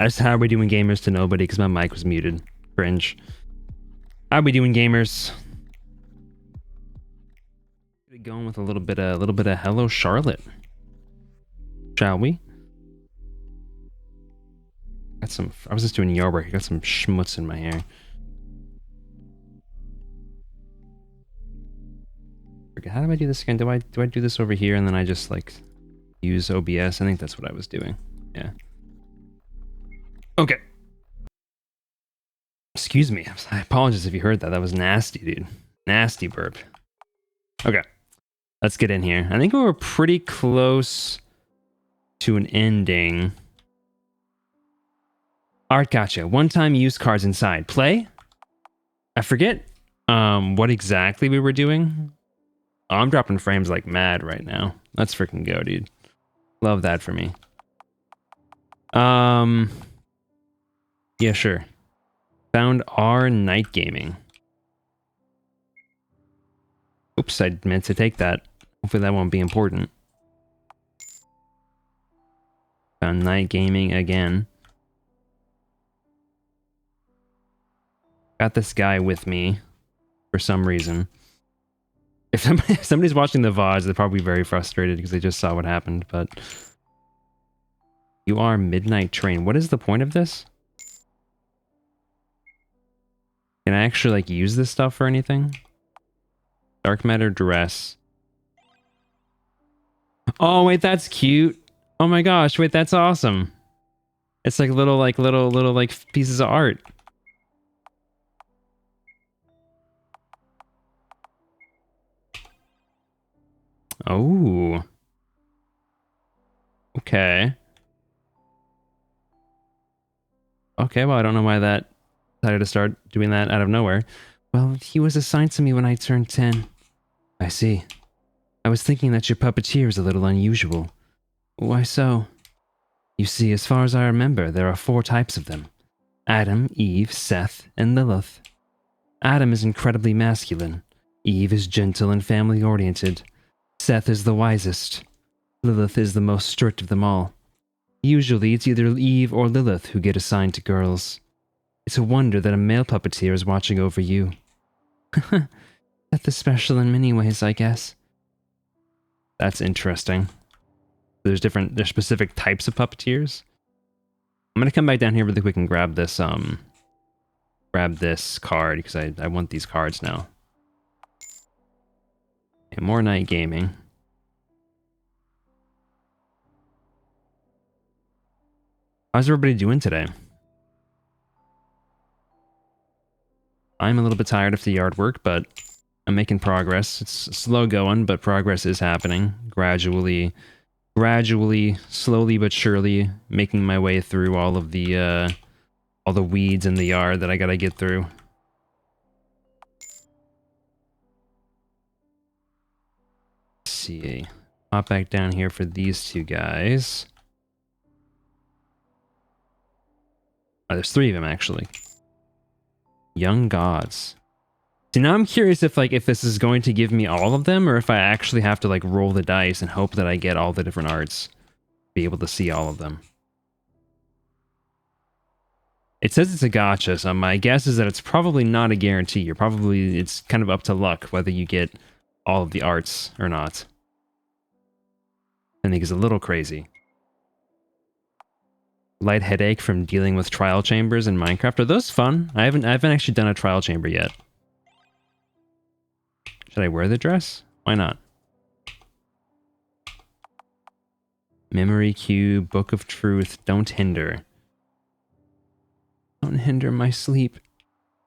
That's how are we doing gamers to nobody because my mic was muted. Cringe. How are we doing gamers? Going with a little bit of Hello Charlotte. Shall we? Got some. I was just doing yard work. I got some schmutz in my hair. How do I do this again? Do I do this over here and then I just like use OBS? I think that's what I was doing. Yeah. Okay. Excuse me. I apologize if you heard that. That was nasty, dude. Nasty burp. Okay. Let's get in here. I think we were pretty close to an ending. Art gotcha. One-time use cards inside. Play? I forget what exactly we were doing. Oh, I'm dropping frames like mad right now. Let's freaking go, dude. Love that for me. Yeah, sure. Found our night gaming. Oops, I meant to take that. Hopefully that won't be important. Found night gaming again. Got this guy with me for some reason. If somebody's watching the VODs, they're probably very frustrated because they just saw what happened, but... You are Midnight Train. What is the point of this? Can I actually, like, use this stuff for anything? Dark matter dress. Oh, wait, that's cute. Oh my gosh, wait, that's awesome. It's like little pieces of art. Oh. Okay. Okay, well, I don't know why that decided to start doing that out of nowhere. Well, he was assigned to me when I turned 10. I see. I was thinking that your puppeteer is a little unusual. Why so? You see, as far as I remember, there are 4 types of them. Adam, Eve, Seth, and Lilith. Adam is incredibly masculine. Eve is gentle and family-oriented. Seth is the wisest. Lilith is the most strict of them all. Usually, it's either Eve or Lilith who get assigned to girls. It's a wonder that a male puppeteer is watching over you. Seth is special in many ways, I guess. That's interesting. There's specific types of puppeteers. I'm gonna come back down here really quick and grab this card because I want these cards now. Okay, more night gaming. How's everybody doing today? I'm a little bit tired of the yard work, but I'm making progress. It's slow going, but progress is happening. Gradually, slowly but surely, making my way through all the weeds in the yard that I gotta get through. Let's see. Hop back down here for these 2 guys. Oh, there's 3 of them, actually. Young gods. See, now I'm curious if this is going to give me all of them, or if I actually have to, like, roll the dice and hope that I get all the different arts. Be able to see all of them. It says it's a gacha, so my guess is that it's probably not a guarantee. It's kind of up to luck whether you get all of the arts or not. I think it's a little crazy. Light headache from dealing with trial chambers in Minecraft. Are those fun? I haven't actually done a trial chamber yet. Should I wear the dress? Why not? Memory cube, Book of Truth, don't hinder. Don't hinder my sleep.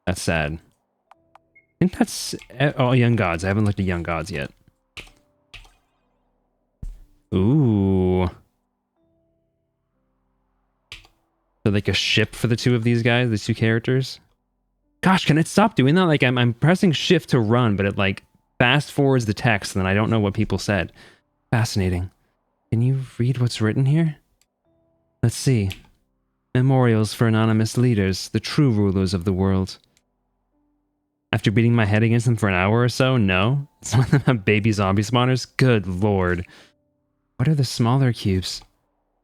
That's sad. I think that's... Oh, Young Gods. I haven't looked at Young Gods yet. Ooh. So like a ship for the 2 of these guys, the 2 characters. Gosh, can it stop doing that? Like I'm pressing shift to run, but it like fast forwards the text and then I don't know what people said. Fascinating. Can you read what's written here? Let's see. Memorials for anonymous leaders, the true rulers of the world. After beating my head against them for an hour or so, no. Some of them have baby zombie spawners? Good lord. What are the smaller cubes?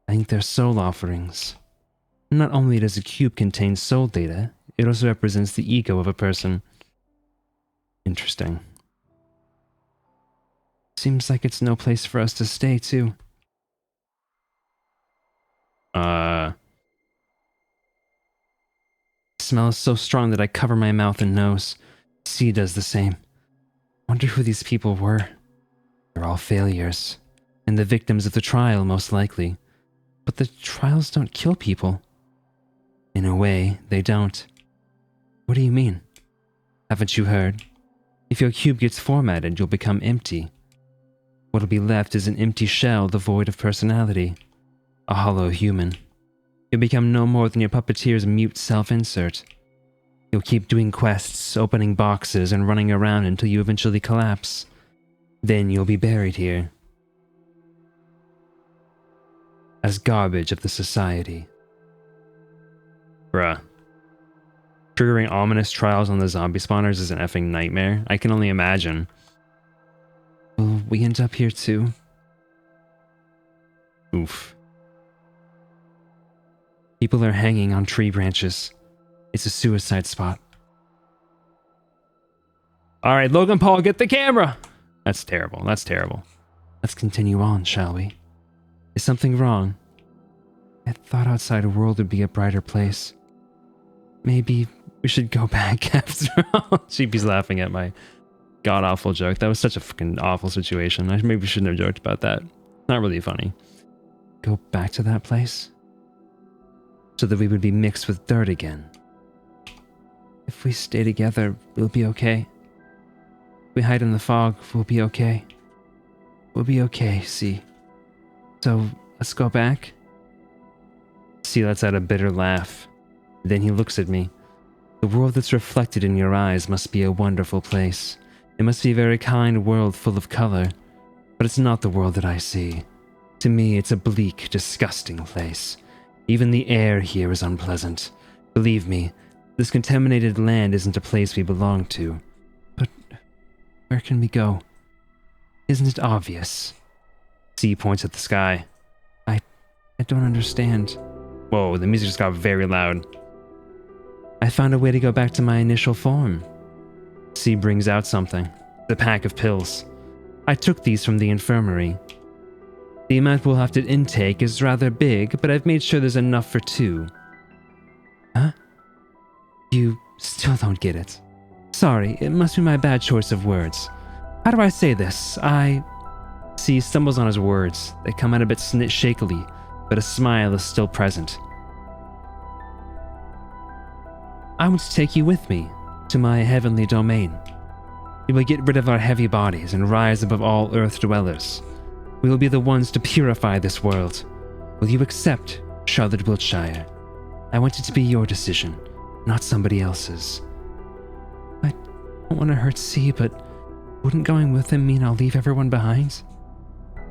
I think they're soul offerings. Not only does a cube contain soul data, it also represents the ego of a person. Interesting. Seems like it's no place for us to stay, too. Smell is so strong that I cover my mouth and nose. C does the same. Wonder who these people were. They're all failures. And the victims of the trial, most likely. But the trials don't kill people. In a way, they don't. What do you mean? Haven't you heard? If your cube gets formatted, you'll become empty. What'll be left is an empty shell devoid of personality. A hollow human. You'll become no more than your puppeteer's mute self-insert. You'll keep doing quests, opening boxes, and running around until you eventually collapse. Then you'll be buried here. As garbage of the society. Bruh. Triggering ominous trials on the zombie spawners is an effing nightmare. I can only imagine. Will we end up here too? Oof. People are hanging on tree branches. It's a suicide spot. Alright, Logan Paul, get the camera! That's terrible. That's terrible. Let's continue on, shall we? Is something wrong? I thought outside world would be a brighter place. Maybe we should go back after all. Sheepy's laughing at my god-awful joke. That was such a fucking awful situation. I maybe shouldn't have joked about that. Not really funny. Go back to that place? So that we would be mixed with dirt again. If we stay together, we'll be okay. If we hide in the fog, we'll be okay. We'll be okay, see. So, let's go back? See lets out a bitter laugh. Then he looks at me. The world that's reflected in your eyes must be a wonderful place. It must be a very kind world full of color. But it's not the world that I see. To me, it's a bleak, disgusting place. Even the air here is unpleasant. Believe me, this contaminated land isn't a place we belong to. But where can we go? Isn't it obvious? C points at the sky. I don't understand. Whoa, the music just got very loud. I found a way to go back to my initial form. C brings out something. The pack of pills. I took these from the infirmary. The amount we'll have to intake is rather big, but I've made sure there's enough for 2. Huh? You still don't get it. Sorry, it must be my bad choice of words. How do I say this? C stumbles on his words. They come out a bit shakily, but a smile is still present. I want to take you with me to my heavenly domain. We will get rid of our heavy bodies and rise above all earth dwellers. We will be the ones to purify this world. Will you accept, Charlotte Wiltshire? I want it to be your decision, not somebody else's. I don't want to hurt C, but wouldn't going with him mean I'll leave everyone behind?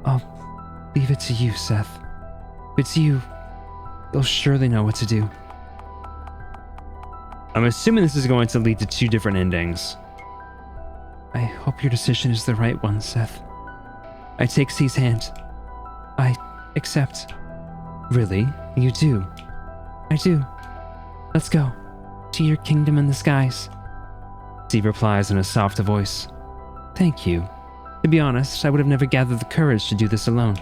I'll leave it to you, Seth. If it's you, you'll surely know what to do. I'm assuming this is going to lead to 2 different endings. I hope your decision is the right one, Seth. I take C's hand. I accept. Really? You do? I do. Let's go. To your kingdom in the skies. C replies in a soft voice. Thank you. To be honest, I would have never gathered the courage to do this alone.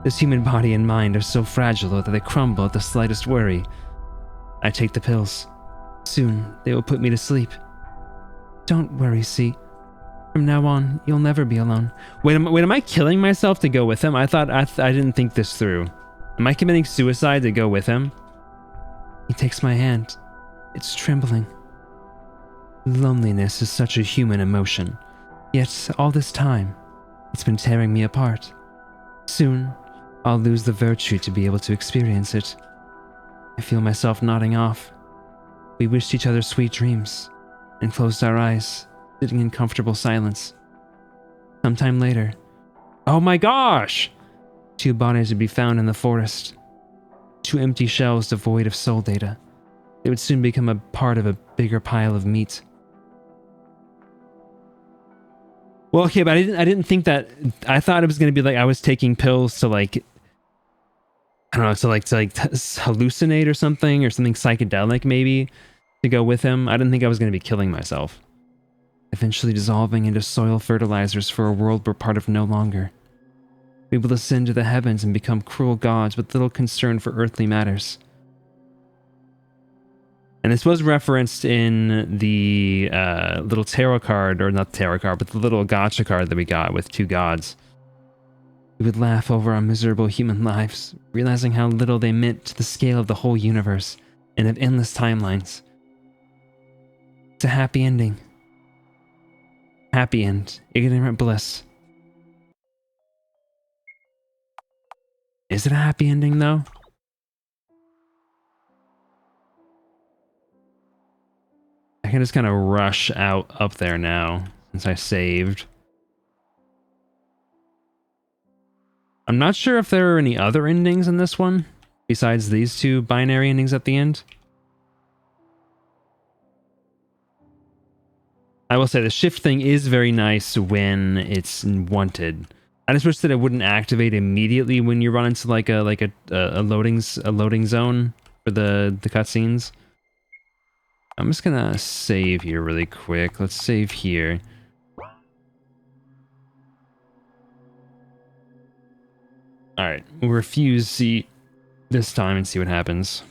This human body and mind are so fragile that they crumble at the slightest worry. I take the pills. Soon, they will put me to sleep. Don't worry, C. From now on, you'll never be alone. Wait, am I killing myself to go with him? I didn't think this through. Am I committing suicide to go with him? He takes my hand. It's trembling. Loneliness is such a human emotion. Yet, all this time, it's been tearing me apart. Soon, I'll lose the virtue to be able to experience it. I feel myself nodding off. We wished each other sweet dreams, and closed our eyes, sitting in comfortable silence. Sometime later, oh my gosh! 2 bodies would be found in the forest. 2 empty shells devoid of soul data. They would soon become a part of a bigger pile of meat. Well, okay, but I didn't think that. I thought it was going to be like I was taking pills to like, I don't know, to hallucinate or something psychedelic maybe to go with him. I didn't think I was going to be killing myself. Eventually dissolving into soil fertilizers for a world we're part of no longer. We will ascend to the heavens and become cruel gods with little concern for earthly matters. And this was referenced in the little tarot card, or not tarot card, but the little gacha card that we got with 2 gods. We would laugh over our miserable human lives, realizing how little they meant to the scale of the whole universe and of endless timelines. It's a happy ending. Happy end. Ignorant bliss. Is it a happy ending, though? I can just kind of rush out up there now, since I saved. I'm not sure if there are any other endings in this one, besides these 2 binary endings at the end. I will say the shift thing is very nice when it's wanted. I just wish that it wouldn't activate immediately when you run into like a loading zone for the cutscenes. I'm just gonna save here really quick. Let's save here. All right, we'll refuse C this time and see what happens.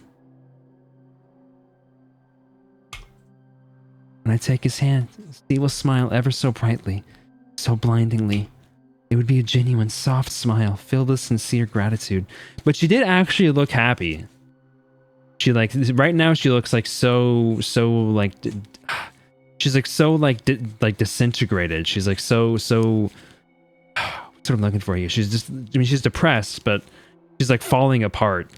When I take his hand, C will smile ever so brightly, so blindingly. It would be a genuine, soft smile filled with sincere gratitude. But she did actually look happy. She like right now she looks like so like she's like so like disintegrated. She's like so what's what I'm looking for here. She's just, I mean, she's depressed, but she's like falling apart.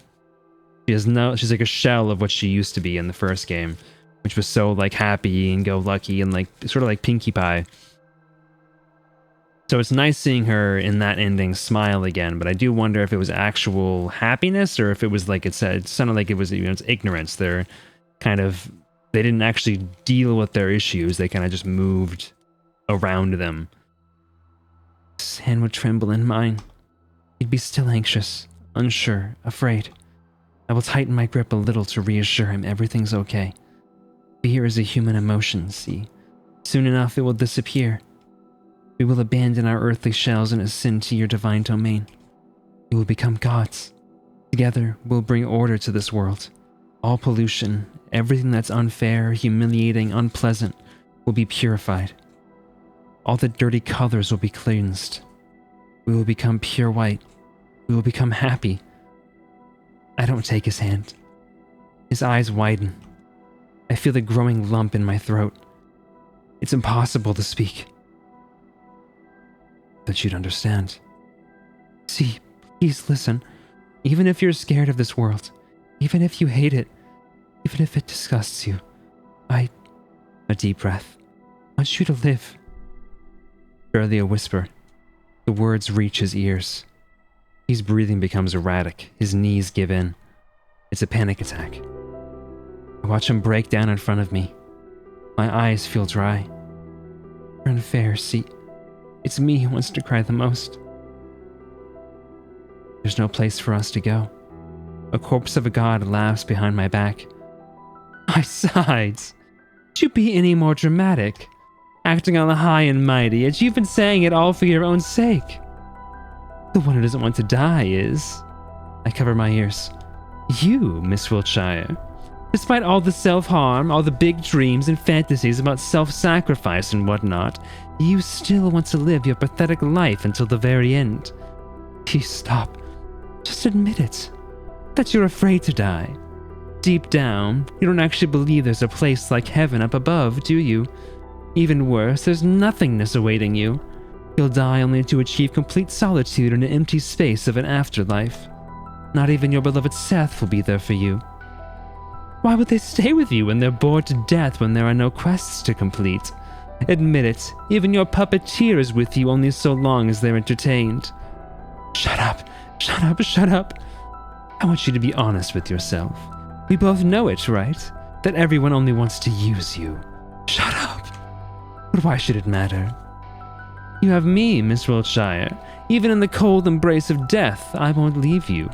She's like a shell of what she used to be in the first game, which was so like happy and go lucky and like sort of like Pinkie Pie. So it's nice seeing her in that ending smile again, but I do wonder if it was actual happiness or if it was like it sounded like it was, you know, it's ignorance. They didn't actually deal with their issues. They kind of just moved around them. His hand would tremble in mine. He'd be still anxious, unsure, afraid. I will tighten my grip a little to reassure him everything's okay. Fear is a human emotion, see. Soon enough it will disappear. We will abandon our earthly shells and ascend to your divine domain. We will become gods. Together, we'll bring order to this world. All pollution, everything that's unfair, humiliating, unpleasant, will be purified. All the dirty colors will be cleansed. We will become pure white. We will become happy. I don't take his hand. His eyes widen. I feel a growing lump in my throat. It's impossible to speak. That you'd understand. See, please listen. Even if you're scared of this world, even if you hate it, even if it disgusts you, a deep breath, want you to live. Barely a whisper. The words reach his ears. His breathing becomes erratic. His knees give in. It's a panic attack. I watch him break down in front of me. My eyes feel dry. You're unfair, see. It's me who wants to cry the most. There's no place for us to go. A corpse of a god laughs behind my back. My sides! Could you be any more dramatic? Acting on the high and mighty, as you've been saying it all for your own sake. The one who doesn't want to die is... I cover my ears. You, Miss Wiltshire. Despite all the self-harm, all the big dreams and fantasies about self-sacrifice and whatnot, you still want to live your pathetic life until the very end. Please stop. Just admit it. That you're afraid to die. Deep down, you don't actually believe there's a place like heaven up above, do you? Even worse, there's nothingness awaiting you. You'll die only to achieve complete solitude in an empty space of an afterlife. Not even your beloved Seth will be there for you. Why would they stay with you when they're bored to death when there are no quests to complete? Admit it, even your puppeteer is with you only so long as they're entertained. Shut up, shut up, shut up. I want you to be honest with yourself. We both know it, right? That everyone only wants to use you. Shut up. But why should it matter? You have me, Miss Wiltshire. Even in the cold embrace of death, I won't leave you.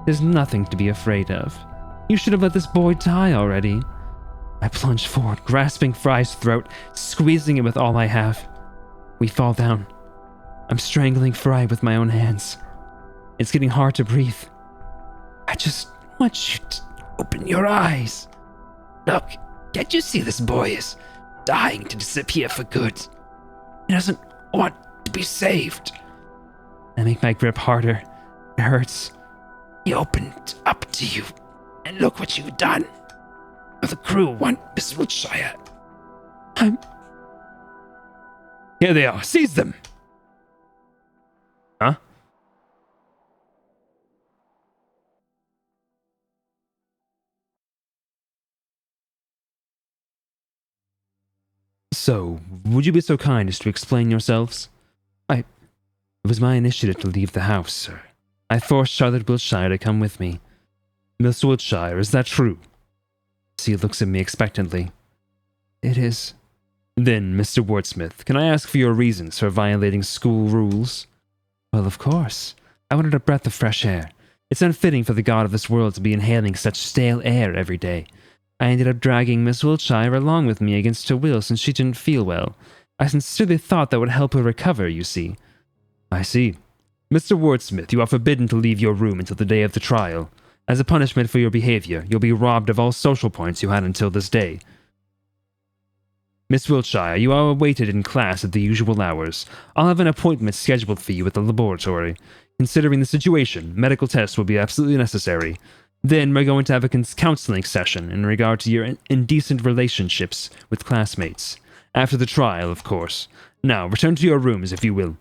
There's nothing to be afraid of. You should have let this boy die already. I plunge forward, grasping Fry's throat, squeezing it with all I have. We fall down. I'm strangling Fry with my own hands. It's getting hard to breathe. I just want you to open your eyes. Look, can't you see this boy is dying to disappear for good? He doesn't want to be saved. I make my grip harder. It hurts. He opened up to you, and look what you've done. The crew want Miss Wiltshire. Here they are. Seize them. Huh? So, would you be so kind as to explain yourselves? It was my initiative to leave the house, sir. I forced Charlotte Wiltshire to come with me. Miss Wiltshire, is that true? She looks at me expectantly. It is. Then, Mr. Wordsmith, can I ask for your reasons for violating school rules? Well, of course. I wanted a breath of fresh air. It's unfitting for the god of this world to be inhaling such stale air every day. I ended up dragging Miss Wiltshire along with me against her will since she didn't feel well. I sincerely thought that would help her recover, you see. I see. Mr. Wordsmith, you are forbidden to leave your room until the day of the trial. As a punishment for your behavior, you'll be robbed of all social points you had until this day. Miss Wiltshire, you are awaited in class at the usual hours. I'll have an appointment scheduled for you at the laboratory. Considering the situation, medical tests will be absolutely necessary. Then we're going to have a counseling session in regard to your indecent relationships with classmates. After the trial, of course. Now, return to your rooms, if you will.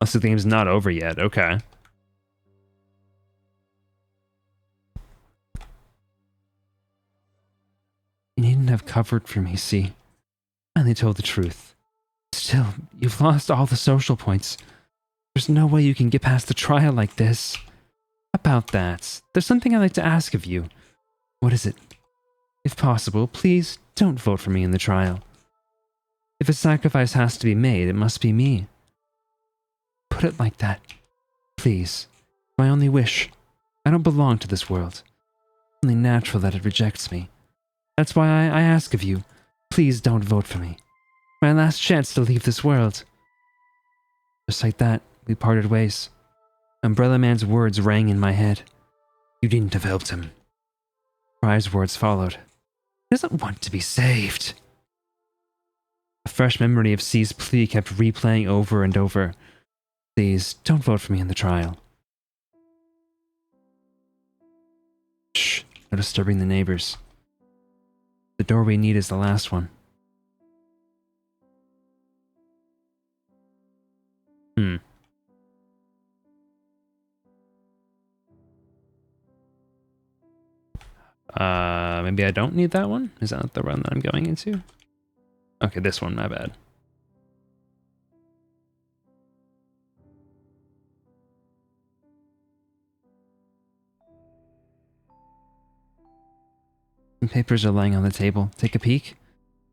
Oh, so the game's not over yet. Okay. You needn't have covered for me, see? Finally told the truth. Still, you've lost all the social points. There's no way you can get past the trial like this. About that, there's something I'd like to ask of you. What is it? If possible, please don't vote for me in the trial. If a sacrifice has to be made, it must be me. Put it like that. Please. My only wish. I don't belong to this world. It's only natural that it rejects me. That's why I ask of you, please don't vote for me. My last chance to leave this world. Just like that, we parted ways. Umbrella Man's words rang in my head. You needn't have helped him. Fry's words followed. He doesn't want to be saved. A fresh memory of C's plea kept replaying over and over. Please, don't vote for me in the trial. Shh, no disturbing the neighbors. The door we need is the last one. Maybe I don't need that one? Is that the one that I'm going into? Okay, this one, my bad. Some papers are lying on the table. Take a peek.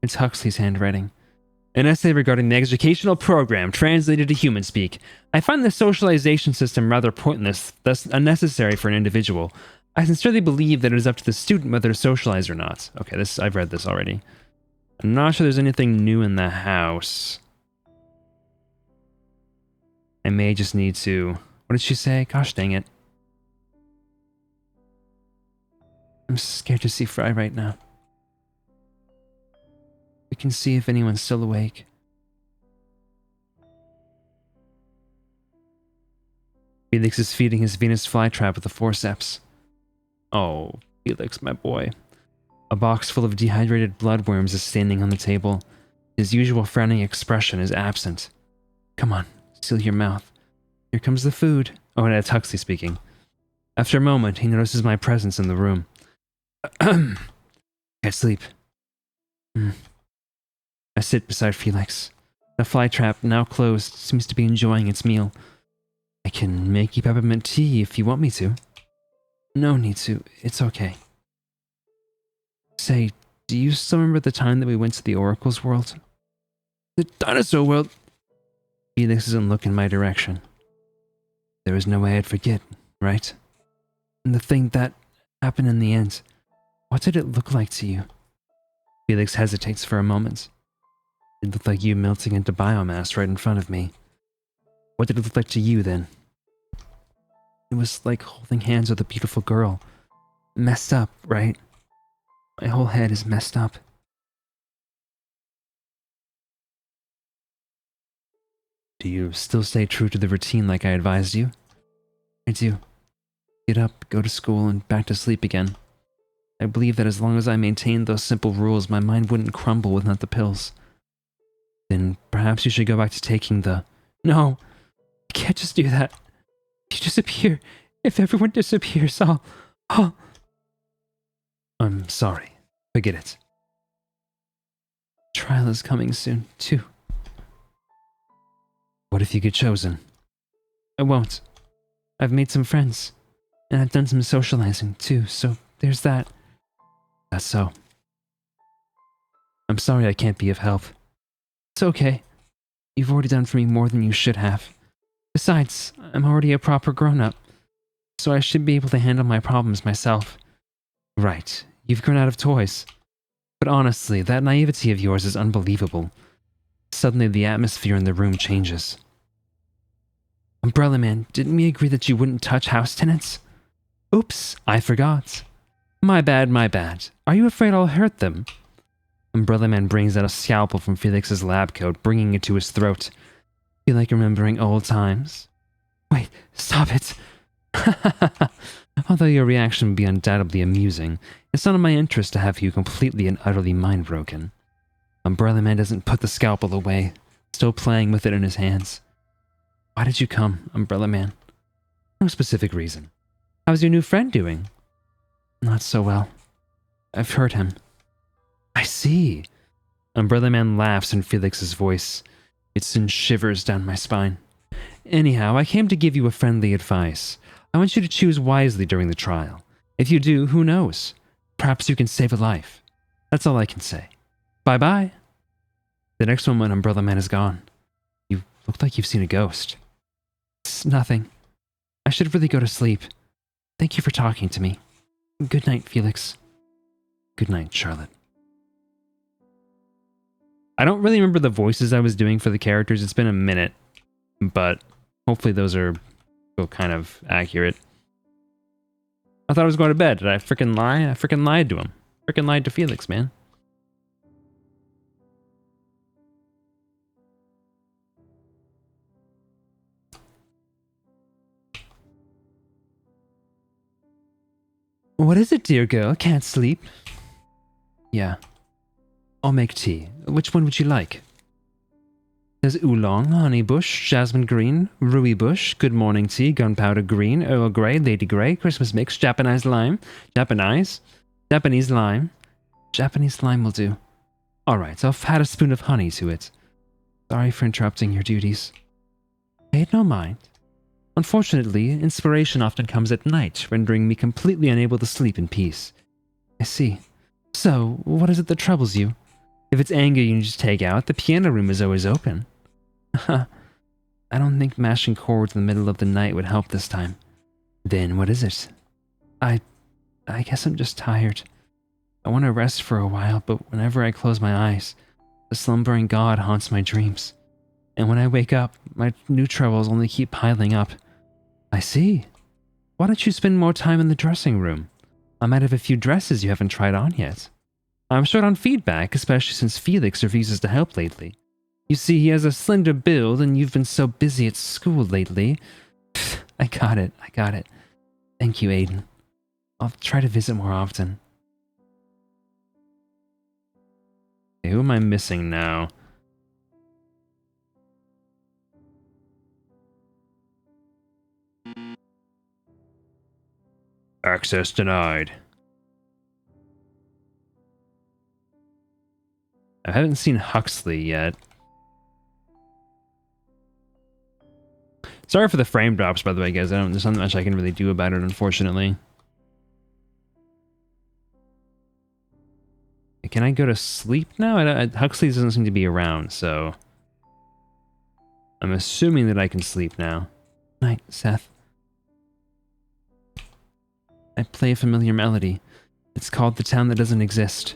It's Huxley's handwriting. An essay regarding the educational program translated to human speak. I find the socialization system rather pointless, thus unnecessary for an individual. I sincerely believe that it is up to the student whether to socialize or not. Okay, I've read this already. I'm not sure there's anything new in the house. I may just need to... What did she say? Gosh dang it. I'm scared to see Fry right now. We can see if anyone's still awake. Felix is feeding his Venus flytrap with a forceps. Oh, Felix, my boy. A box full of dehydrated bloodworms is standing on the table. His usual frowning expression is absent. Come on, seal your mouth. Here comes the food. Oh, and that's Huxley speaking. After a moment, he notices my presence in the room. Can't sleep. I sit beside Felix. The flytrap, now closed, seems to be enjoying its meal. I can make you peppermint tea if you want me to. No need to. It's okay. Say, do you still remember the time that we went to the Oracle's world? The dinosaur world? Felix doesn't look in my direction. There is no way I'd forget, right? And the thing that happened in the end, what did it look like to you? Felix hesitates for a moment. It looked like you melting into biomass right in front of me. What did it look like to you then? It was like holding hands with a beautiful girl. Messed up, right? My whole head is messed up. Do you still stay true to the routine like I advised you? I do. Get up, go to school, and back to sleep again. I believe that as long as I maintained those simple rules, my mind wouldn't crumble without the pills. Then perhaps you should go back to taking the... No! You can't just do that. You disappear. If everyone disappears, I'll... I'm sorry. Forget it. Trial is coming soon, too. What if you get chosen? I won't. I've made some friends. And I've done some socializing, too, so there's that. That's so. I'm sorry I can't be of help. It's okay. You've already done for me more than you should have. Besides, I'm already a proper grown-up, so I should be able to handle my problems myself. Right, you've grown out of toys. But honestly, that naivety of yours is unbelievable. Suddenly the atmosphere in the room changes. Umbrella Man, didn't we agree that you wouldn't touch house tenants? Oops, I forgot. My bad, my bad. Are you afraid I'll hurt them? Umbrella Man brings out a scalpel from Felix's lab coat, bringing it to his throat. Feel like remembering old times? Wait, stop it! Although your reaction would be undoubtedly amusing, it's not in my interest to have you completely and utterly mind-broken. Umbrella Man doesn't put the scalpel away, still playing with it in his hands. Why did you come, Umbrella Man? No specific reason. How's your new friend doing? Not so well. I've hurt him. I see. Umbrella Man laughs in Felix's voice. It sends shivers down my spine. Anyhow, I came to give you a friendly advice. I want you to choose wisely during the trial. If you do, who knows? Perhaps you can save a life. That's all I can say. Bye-bye. The next moment, Umbrella Man is gone. You look like you've seen a ghost. It's nothing. I should really go to sleep. Thank you for talking to me. Good night, Felix. Good night, Charlotte. I don't really remember the voices I was doing for the characters. It's been a minute, but hopefully those are still kind of accurate. I thought I was going to bed. Did I freaking lie? I freaking lied to him. Freaking lied to Felix, man. What is it, dear girl? Can't sleep? Yeah. I'll make tea. Which one would you like? There's oolong, honeybush, jasmine green, rooibos, good morning tea, gunpowder green, Earl Grey, Lady Grey, Christmas mix, Japanese lime. Japanese lime. Japanese lime will do. Alright, I'll add a spoon of honey to it. Sorry for interrupting your duties. Pay it no mind. Unfortunately, inspiration often comes at night, rendering me completely unable to sleep in peace. I see. So, what is it that troubles you? If it's anger you need to take out, the piano room is always open. I don't think mashing chords in the middle of the night would help this time. Then what is it? I guess I'm just tired. I want to rest for a while, but whenever I close my eyes, the slumbering god haunts my dreams. And when I wake up, my new troubles only keep piling up. I see. Why don't you spend more time in the dressing room? I might have a few dresses you haven't tried on yet. I'm short on feedback, especially since Felix refuses to help lately. You see, he has a slender build, and you've been so busy at school lately. I got it. Thank you, Aiden. I'll try to visit more often. Okay, who am I missing now? Access denied. I haven't seen Huxley yet. Sorry for the frame drops, by the way, guys. There's not much I can really do about it, unfortunately. Can I go to sleep now? Huxley doesn't seem to be around, so... I'm assuming that I can sleep now. Night, Seth. I play a familiar melody. It's called The Town That Doesn't Exist.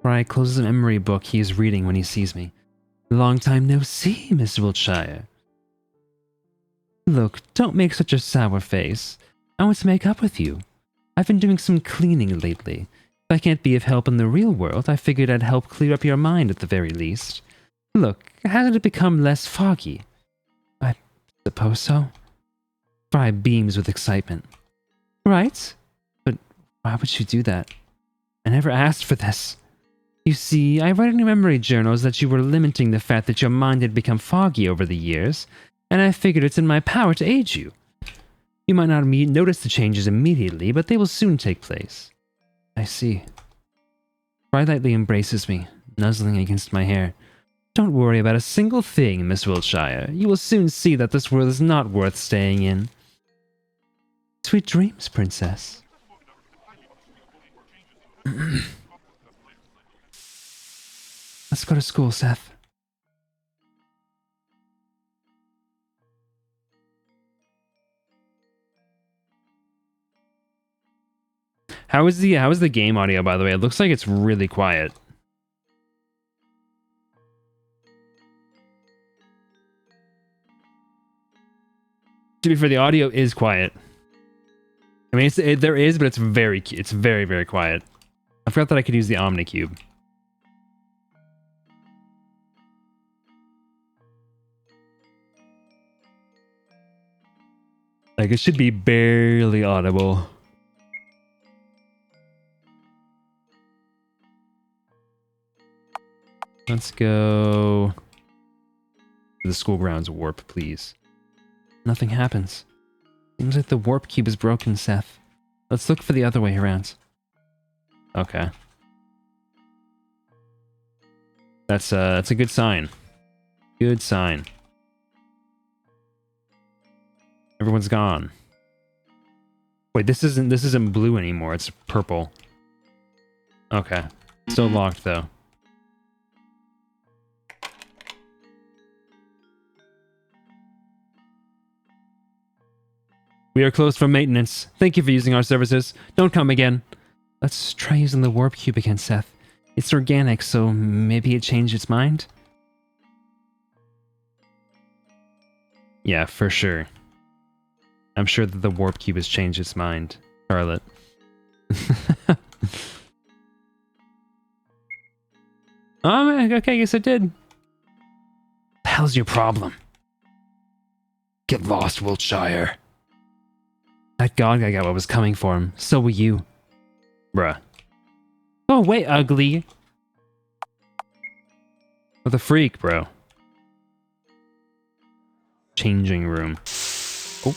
Fry closes a memory book he is reading when he sees me. Long time no see, Miss Wiltshire. Look, don't make such a sour face. I want to make up with you. I've been doing some cleaning lately. If I can't be of help in the real world, I figured I'd help clear up your mind at the very least. Look, hasn't it become less foggy? I suppose so. Fry beams with excitement. Right? But why would you do that? I never asked for this. You see, I read in your memory journals that you were lamenting the fact that your mind had become foggy over the years, and I figured it's in my power to aid you. You might not notice the changes immediately, but they will soon take place. I see. Fry lightly embraces me, nuzzling against my hair. Don't worry about a single thing, Miss Wiltshire. You will soon see that this world is not worth staying in. Sweet dreams, Princess. Let's go to school, Seth. How is the game audio, by the way? It looks like it's really quiet. To be fair, the audio is quiet. I mean, there is, but it's very, very quiet. I forgot that I could use the Omnicube. Like, it should be barely audible. Let's go to the school grounds warp, please. Nothing happens. Seems like the warp cube is broken, Seth. Let's look for the other way around. Okay. That's a good sign. Good sign. Everyone's gone. Wait, this isn't blue anymore. It's purple. Okay. Still locked though. We are closed for maintenance. Thank you for using our services. Don't come again. Let's try using the warp cube again, Seth. It's organic, so maybe it changed its mind? Yeah, for sure. I'm sure that the warp cube has changed its mind, Charlotte. Okay, I guess it did. The hell's your problem? Get lost, Wiltshire. That god guy got what was coming for him. So will you. Bruh. Oh, wait, ugly. What a freak, bro. Changing room. Oh.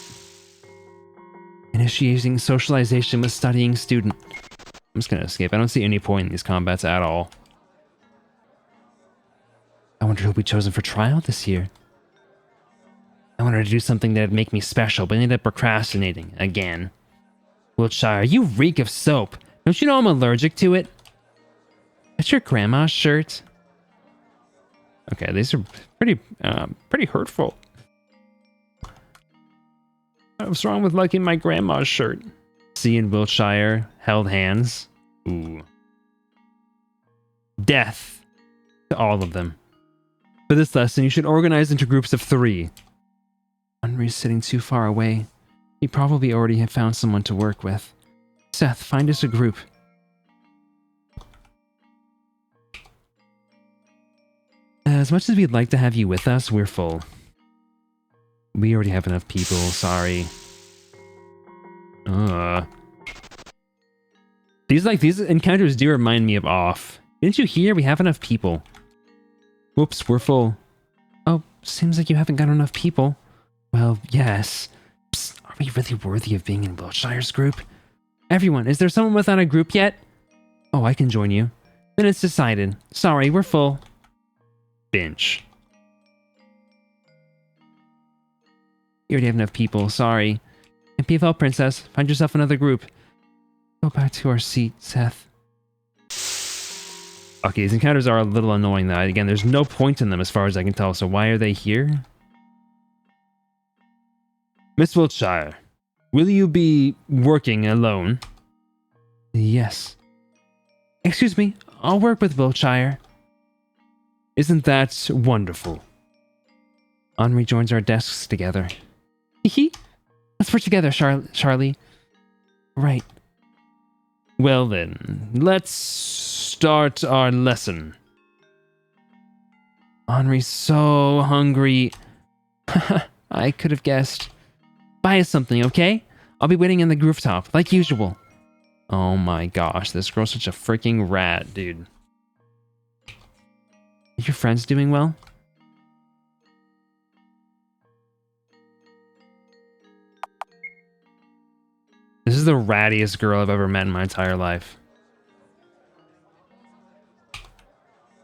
Initiating socialization with studying student. I'm just gonna escape. I don't see any point in these combats at all. I wonder who'll be chosen for trial this year. I wanted to do something that'd make me special, but ended up procrastinating again. Wiltshire, you reek of soap. Don't you know I'm allergic to it? That's your grandma's shirt. Okay, these are pretty hurtful. What's wrong with liking my grandma's shirt? C and Wiltshire held hands. Ooh. Death to all of them. For this lesson, you should organize into groups of 3. Henry's sitting too far away. He probably already have found someone to work with. Seth, find us a group. As much as we'd like to have you with us, we're full. We already have enough people, sorry. These encounters do remind me of Off. Didn't you hear? We have enough people. Whoops, we're full. Oh, seems like you haven't got enough people. Well, yes. Psst, are we really worthy of being in Wiltshire's group? Everyone, is there someone without a group yet? Oh, I can join you. Then it's decided. Sorry, we're full. Bench. You already have enough people, sorry. And PFL Princess, find yourself another group. Go back to our seat, Seth. Okay, these encounters are a little annoying though. Again, there's no point in them as far as I can tell, so why are they here? Miss Wiltshire, will you be working alone? Yes. Excuse me, I'll work with Wiltshire. Isn't that wonderful? Henri joins our desks together. Hee. Let's work together, Charlie. Right. Well then, let's start our lesson. Henri's so hungry. I could have guessed. Buy us something, okay? I'll be waiting in the rooftop, like usual. Oh my gosh, this girl's such a freaking rat, dude. Are your friends doing well? This is the rattiest girl I've ever met in my entire life.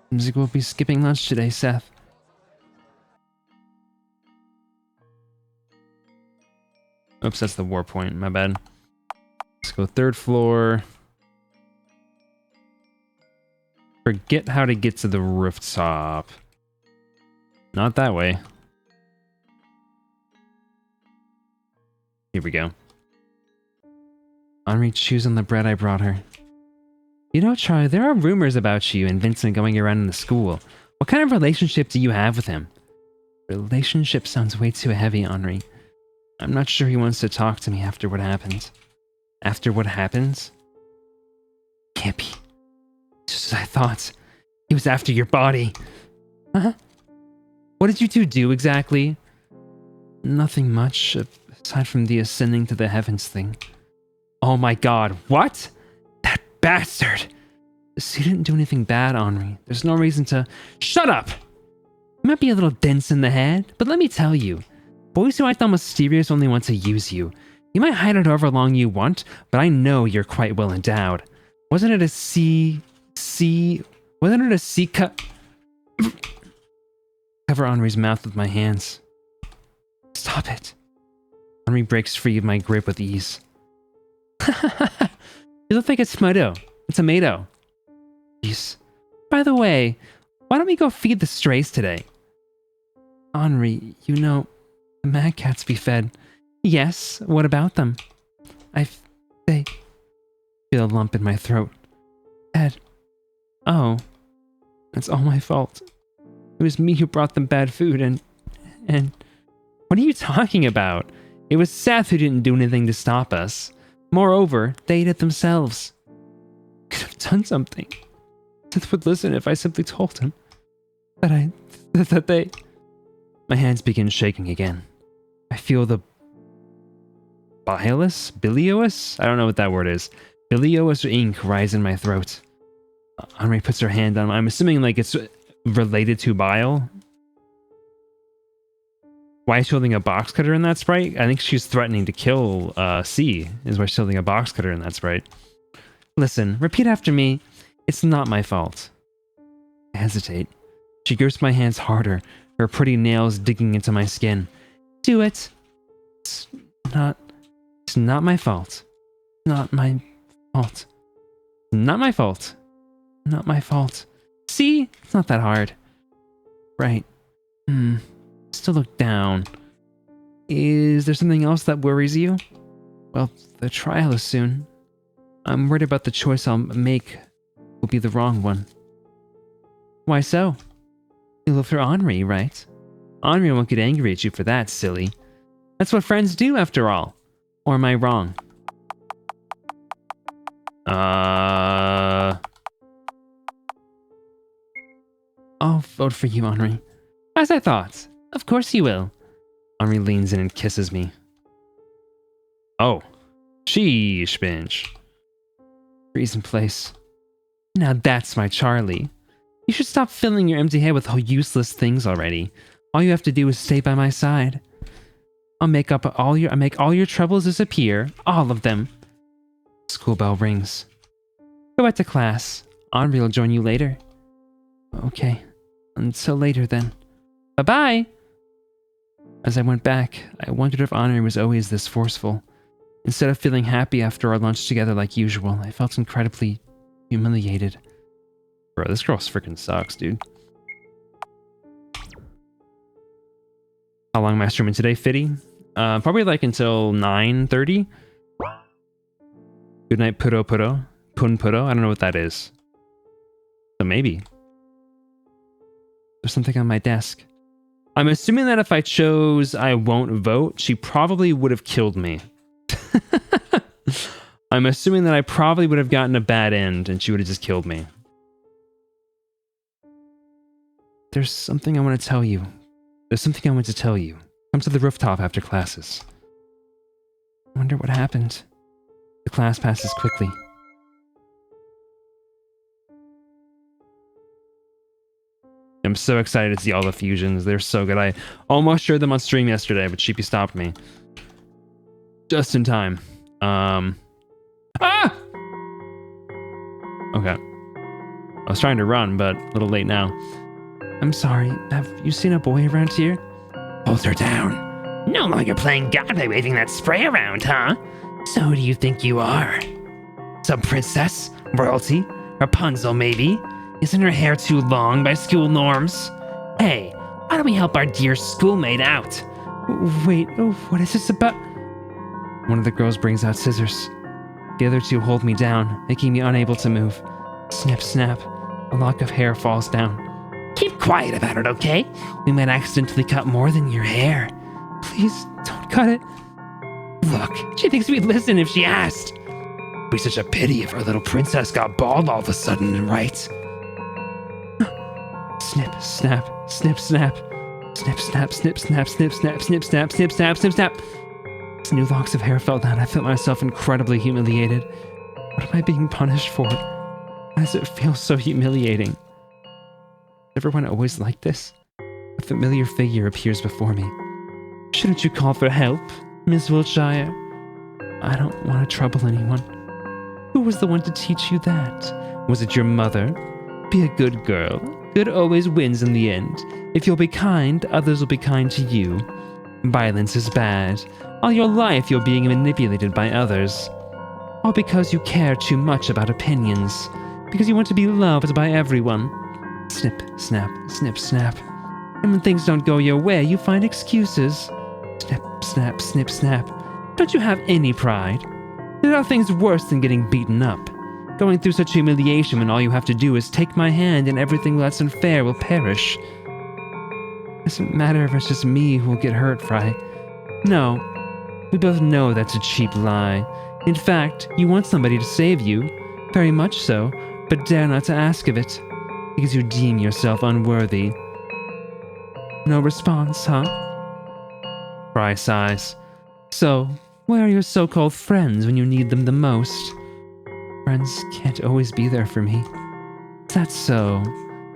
Seems like we'll be skipping lunch today, Seth. Oops, that's the war point. My bad. Let's go 3rd floor. Forget how to get to the rooftop. Not that way. Here we go. Henri chews on the bread I brought her. You know, Charlie, there are rumors about you and Vincent going around in the school. What kind of relationship do you have with him? Relationship sounds way too heavy, Henri. I'm not sure he wants to talk to me after what happened. After what happened? Can't be. Just as I thought. He was after your body. Huh? What did you two do exactly? Nothing much, aside from the ascending to the heavens thing. Oh my god, what? That bastard! He didn't do anything bad, Henri. There's no reason to... Shut up! You might be a little dense in the head, but let me tell you. Boys who act all mysterious only want to use you. You might hide it however long you want, but I know you're quite well endowed. Wasn't it a Cover Henri's mouth with my hands. Stop it. Henri breaks free of my grip with ease. You look like a tomato. A tomato. Jeez. By the way, why don't we go feed the strays today? Henri, you know, the mad cats be fed. Yes, what about them? They feel a lump in my throat. Ed. Oh. It's all my fault. It was me who brought them bad food and... What are you talking about? It was Seth who didn't do anything to stop us. Moreover, they ate it themselves. Could have done something. Seth would listen if I simply told him. That they... My hands begin shaking again. I feel the... Bilious? I don't know what that word is. Bilious ink rise in my throat. Henri puts her hand on... I'm assuming like it's related to bile. Why is she holding a box cutter in that sprite? I think she's threatening to kill C, is why she's holding a box cutter in that sprite. Listen, repeat after me. It's not my fault. I hesitate. She grips my hands harder, her pretty nails digging into my skin. Do it. It's not my fault. Not my fault. Not my fault. Not my fault. See? It's not that hard. Right. Still look down. Is there something else that worries you? Well, the trial is soon. I'm worried about the choice I'll make will be the wrong one. Why so? You live for Henri, right? Henri won't get angry at you for that, silly. That's what friends do, after all. Or am I wrong? I'll vote for you, Henri. As I thought. Of course you will. Henri leans in and kisses me. Oh. Sheesh, bench. Reason place. Now that's my Charlie. You should stop filling your empty head with useless things already. All you have to do is stay by my side. I make all your troubles disappear. All of them. School bell rings. Go back to class. Henri will join you later. Okay. Until later then. Bye-bye! As I went back, I wondered if Henri was always this forceful. Instead of feeling happy after our lunch together like usual, I felt incredibly humiliated. Bro, this girl freaking sucks, dude. How long am I streaming today, Fitty? Probably like until 9:30. Good night, Pun Pudo. I don't know what that is. So maybe. There's something on my desk. I'm assuming that if I chose I won't vote, she probably would have killed me. I'm assuming that I probably would have gotten a bad end and she would have just killed me. There's something I want to tell you. Come to the rooftop after classes. I wonder what happened. The class passes quickly. I'm so excited to see all the fusions. They're so good. I almost showed them on stream yesterday, but Sheepy stopped me. Just in time. Ah! Okay. I was trying to run, but a little late now. I'm sorry. Have you seen a boy around here? Hold her down. No longer playing God by waving that spray around, huh? So who do you think you are? Some princess? Royalty? Rapunzel, maybe? Isn't her hair too long by school norms? Hey, why don't we help our dear schoolmate out? Wait, what is this about? One of the girls brings out scissors. The other two hold me down, making me unable to move. Snip, snap. A lock of hair falls down. Keep quiet about it, okay? We might accidentally cut more than your hair. Please, don't cut it. Look, she thinks we'd listen if she asked. It'd be such a pity if our little princess got bald all of a sudden, right? Snip, snap, snip, snap. Snip, snap, snip, snap, snip, snap, snip, snap, snip, snap, snip, snap. As new locks of hair fell down, I felt myself incredibly humiliated. What am I being punished for? Why does it feel so humiliating? Everyone always like this? A familiar figure appears before me. Shouldn't you call for help, Miss Wiltshire? I don't want to trouble anyone. Who was the one to teach you that? Was it your mother? Be a good girl. Good always wins in the end. If you'll be kind, others will be kind to you. Violence is bad. All your life you're being manipulated by others. All because you care too much about opinions. Because you want to be loved by everyone. Snip, snap, snip, snap. And when things don't go your way, you find excuses. Snip, snap, snip, snap. Don't you have any pride? There are things worse than getting beaten up. Going through such humiliation when all you have to do is take my hand and everything that's unfair will perish. Doesn't matter if it's just me who will get hurt, Fry. No, we both know that's a cheap lie. In fact, you want somebody to save you. Very much so, but dare not to ask of it. Because you deem yourself unworthy. No response, huh? Fry sighs. So, where are your so-called friends when you need them the most? Friends can't always be there for me. Is that so?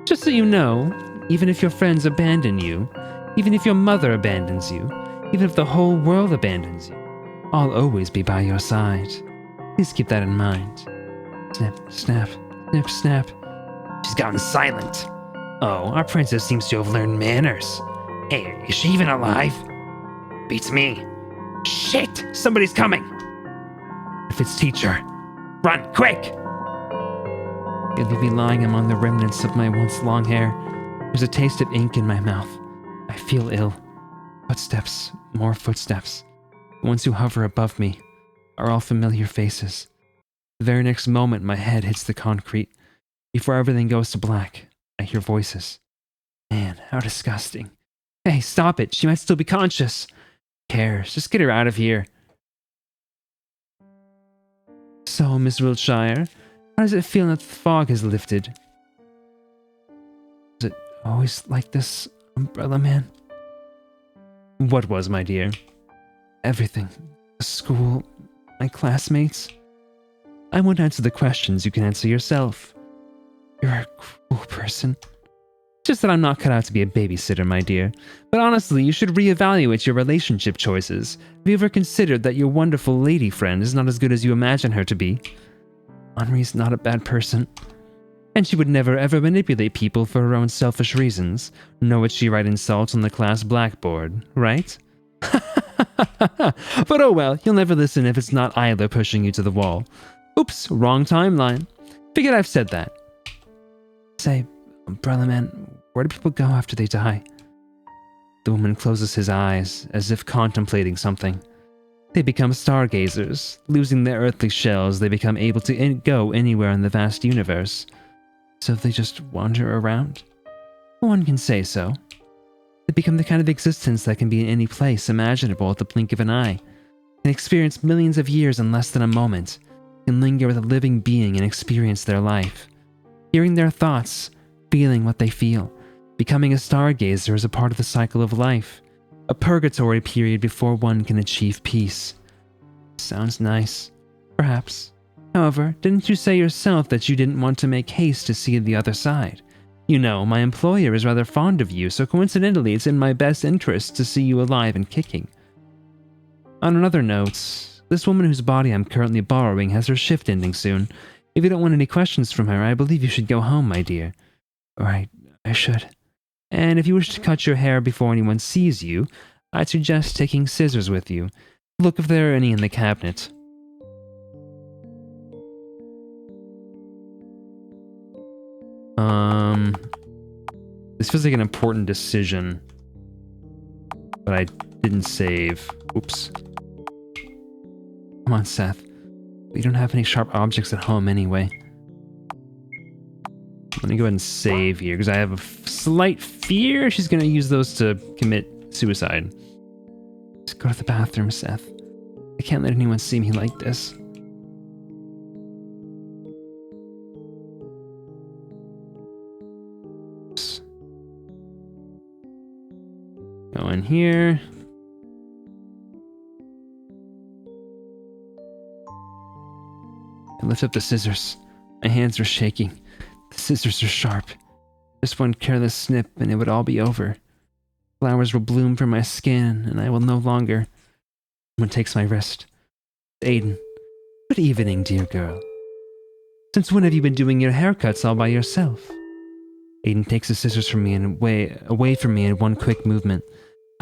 Just so you know, even if your friends abandon you, even if your mother abandons you, even if the whole world abandons you, I'll always be by your side. Please keep that in mind. Snip, snap, snip, snap. She's gotten silent. Oh, our princess seems to have learned manners. Hey, is she even alive? Beats me. Shit! Somebody's coming! If it's teacher, run, quick! They leave me lying among the remnants of my once long hair. There's a taste of ink in my mouth. I feel ill. Footsteps, more footsteps. The ones who hover above me are all familiar faces. The very next moment, my head hits the concrete. Before everything goes to black, I hear voices. Man, how disgusting. Hey, stop it. She might still be conscious. Who cares? Just get her out of here. So, Miss Wiltshire, how does it feel that the fog has lifted? Is it always like this, Umbrella Man? What was, my dear? Everything. The school, my classmates. I won't answer the questions, you can answer yourself. You're a cruel person. Just that I'm not cut out to be a babysitter, my dear. But honestly, you should reevaluate your relationship choices. Have you ever considered that your wonderful lady friend is not as good as you imagine her to be? Henri's not a bad person. And she would never ever manipulate people for her own selfish reasons, nor would she write insults on the class blackboard, right? But oh well, you'll never listen if it's not Isla pushing you to the wall. Oops, wrong timeline. Figured I've said that. Say, Umbrella Man, where do people go after they die? The woman closes his eyes, as if contemplating something. They become stargazers. Losing their earthly shells, they become able to go anywhere in the vast universe. So they just wander around? One can say so. They become the kind of existence that can be in any place imaginable at the blink of an eye, can experience millions of years in less than a moment, can linger with a living being and experience their life. Hearing their thoughts, feeling what they feel, becoming a stargazer is a part of the cycle of life, a purgatory period before one can achieve peace. Sounds nice. Perhaps. However, didn't you say yourself that you didn't want to make haste to see the other side? You know, my employer is rather fond of you, so coincidentally it's in my best interest to see you alive and kicking. On another note, this woman whose body I'm currently borrowing has her shift ending soon. If you don't want any questions from her, I believe you should go home, my dear. Right, I should. And if you wish to cut your hair before anyone sees you, I'd suggest taking scissors with you. Look if there are any in the cabinet. This feels like an important decision, but I didn't save. Oops. Come on, Seth. We don't have any sharp objects at home anyway. Let me go ahead and save here, because I have a slight fear she's going to use those to commit suicide. Just go to the bathroom, Seth. I can't let anyone see me like this. Go in here. I lift up the scissors. My hands are shaking. The scissors are sharp. Just one careless snip and it would all be over. Flowers will bloom from my skin and I will no longer. Someone takes my wrist. Aiden. Good evening, dear girl. Since when have you been doing your haircuts all by yourself? Aiden takes the scissors from me and away from me in one quick movement.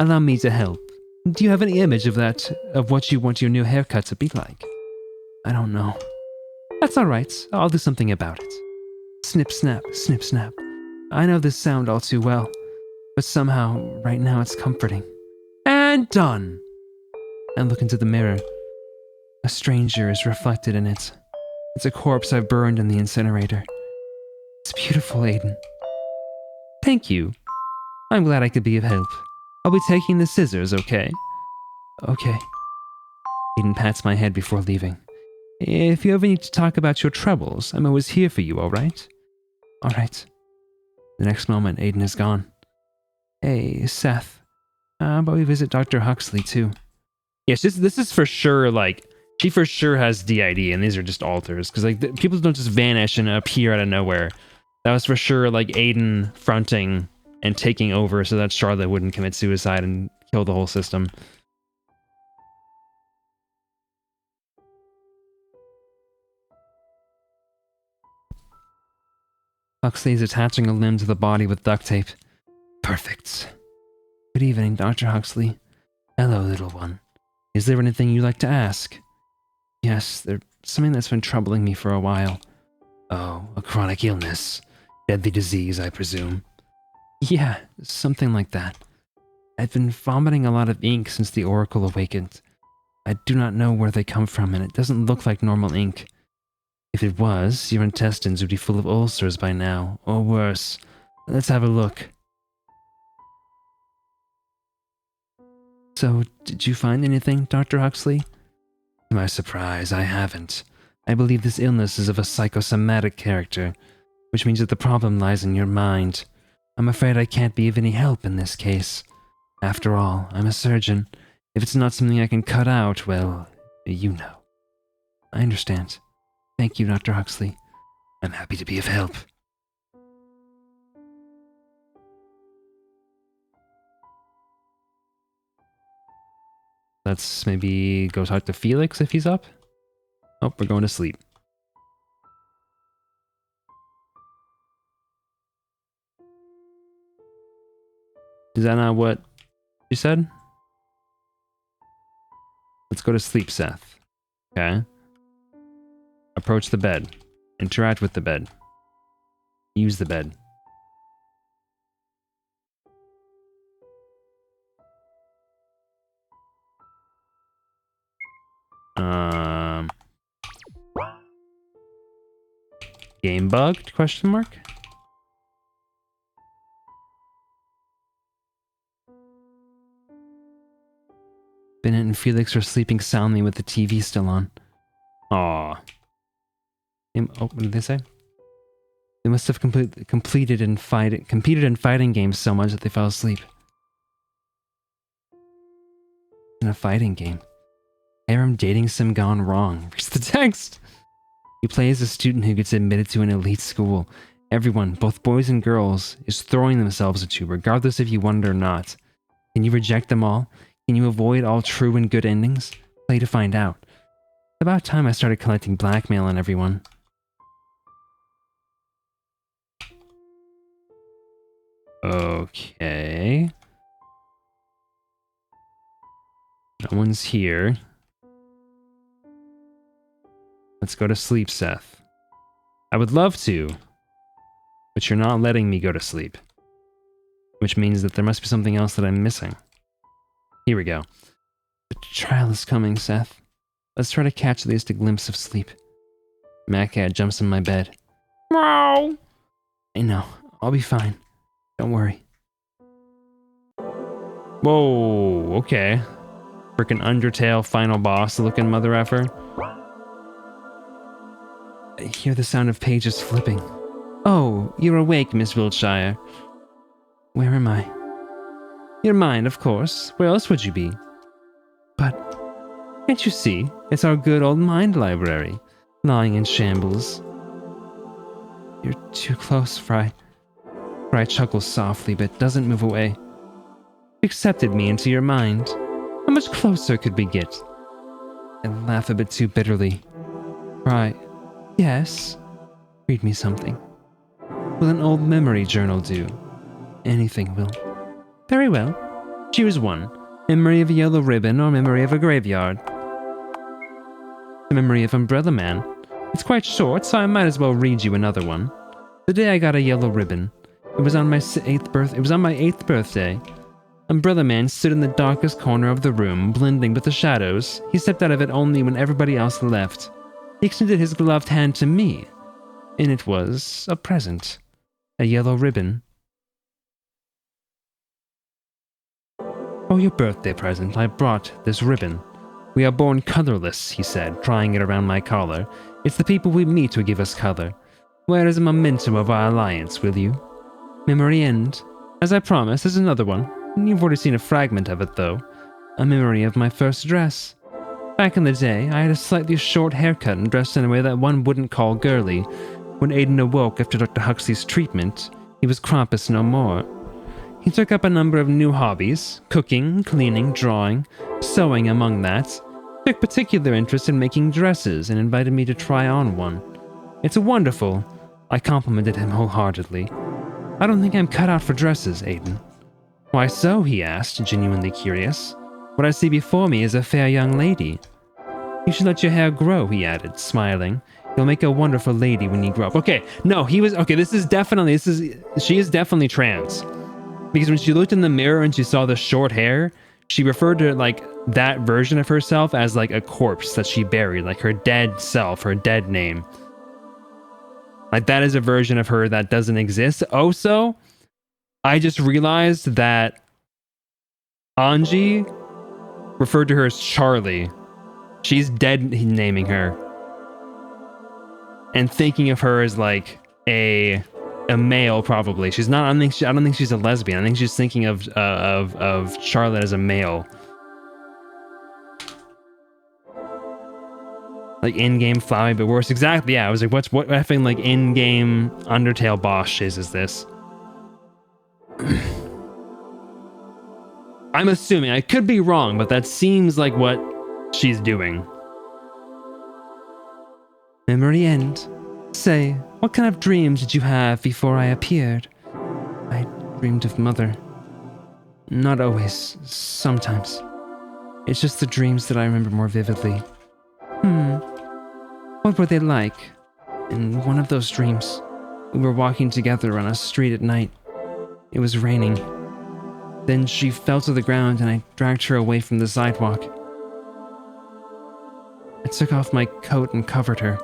Allow me to help. Do you have any image of what you want your new haircut to be like? I don't know. That's all right. I'll do something about it. Snip, snap, snip, snap. I know this sound all too well, but somehow, right now it's comforting. And done! I look into the mirror. A stranger is reflected in it. It's a corpse I've burned in the incinerator. It's beautiful, Aiden. Thank you. I'm glad I could be of help. I'll be taking the scissors, okay? Okay. Aiden pats my head before leaving. If you ever need to talk about your troubles, I'm always here for you, alright? Alright. The next moment, Aiden is gone. Hey, Seth. But we visit Dr. Huxley, too. Yes, this is for sure, like, she for sure has DID, and these are just alters. Because, like, people don't just vanish and appear out of nowhere. That was for sure, like, Aiden fronting and taking over so that Charlotte wouldn't commit suicide and kill the whole system. Huxley is attaching a limb to the body with duct tape. Perfect. Good evening, Dr. Huxley. Hello, little one. Is there anything you'd like to ask? Yes, there's something that's been troubling me for a while. Oh, a chronic illness. Deadly disease, I presume. Yeah, something like that. I've been vomiting a lot of ink since the Oracle awakened. I do not know where they come from, and it doesn't look like normal ink. If it was, your intestines would be full of ulcers by now, or worse. Let's have a look. So, did you find anything, Dr. Huxley? To my surprise, I haven't. I believe this illness is of a psychosomatic character, which means that the problem lies in your mind. I'm afraid I can't be of any help in this case. After all, I'm a surgeon. If it's not something I can cut out, well, you know. I understand. Thank you, Dr. Huxley. I'm happy to be of help. Let's maybe go talk to Felix if he's up. Oh, we're going to sleep. Is that not what you said? Let's go to sleep, Seth. Okay. Approach the bed. Interact with the bed. Use the bed. Game bugged? Question mark? Bennett and Felix are sleeping soundly with the TV still on. Aww. Oh, what did they say? They must have competed in fighting games so much that they fell asleep. In a fighting game. Harem dating sim gone wrong. Reads the text. You play as a student who gets admitted to an elite school. Everyone, both boys and girls, is throwing themselves at you, regardless if you want it or not. Can you reject them all? Can you avoid all true and good endings? Play to find out. It's about time I started collecting blackmail on everyone. Okay. No one's here. Let's go to sleep, Seth. I would love to. but you're not letting me go to sleep. Which means that there must be something else that I'm missing. Here we go. The trial is coming, Seth. Let's try to catch at least a glimpse of sleep. Maccat jumps in my bed. Meow! I know. I'll be fine. Don't worry. Whoa, okay. Frickin' Undertale final boss looking mother effer. I hear the sound of pages flipping. Oh, you're awake, Miss Wiltshire. Where am I? You're mine, of course. Where else would you be? But can't you see? It's our good old mind library, lying in shambles. You're too close, Fry. Fry chuckles softly, but doesn't move away. You accepted me into your mind. How much closer could we get? I laugh a bit too bitterly. Fry, yes? Read me something. Will an old memory journal do? Anything will. Very well. Choose one. Memory of a yellow ribbon or memory of a graveyard? The memory of Umbrella Man. It's quite short, so I might as well read you another one. The day I got a yellow ribbon. It was on my 8th birthday. Umbrella Man stood in the darkest corner of the room, blending with the shadows. He stepped out of it only when everybody else left. He extended his gloved hand to me, and it was a present. A yellow ribbon. For your birthday present, I brought this ribbon. We are born colorless, he said, trying it around my collar. It's the people we meet who give us color. Where is a memento of our alliance, will you? Memory end. As I promised, there's another one. You've already seen a fragment of it, though. A memory of my first dress. Back in the day, I had a slightly short haircut and dressed in a way that one wouldn't call girly. When Aiden awoke after Dr. Huxley's treatment, he was Krampus no more. He took up a number of new hobbies, cooking, cleaning, drawing, sewing among that. Took particular interest in making dresses and invited me to try on one. It's wonderful. I complimented him wholeheartedly. I don't think I'm cut out for dresses, Aiden. Why so? He asked, genuinely curious. What I see before me is a fair young lady. You should let your hair grow, he added, smiling. You'll make a wonderful lady when you grow up. Okay, no, she is definitely trans. Because when she looked in the mirror and she saw the short hair, she referred to like that version of herself as like a corpse that she buried, like her dead self, her dead name. Like that is a version of her that doesn't exist. Also, I just realized that Anji referred to her as Charlie. She's dead naming her. And thinking of her as like a male, probably. She's not. I don't think she's a lesbian. I think she's thinking of Charlotte as a male. Like in-game Flowey, but worse. Exactly. Yeah. I was like, what effing like in-game Undertale boss shiz is this? I'm assuming. I could be wrong, but that seems like what she's doing. Memory end. Say, what kind of dreams did you have before I appeared? I dreamed of Mother. Not always. Sometimes. It's just the dreams that I remember more vividly. What were they like? In one of those dreams, we were walking together on a street at night. It was raining. Then she fell to the ground and I dragged her away from the sidewalk. I took off my coat and covered her.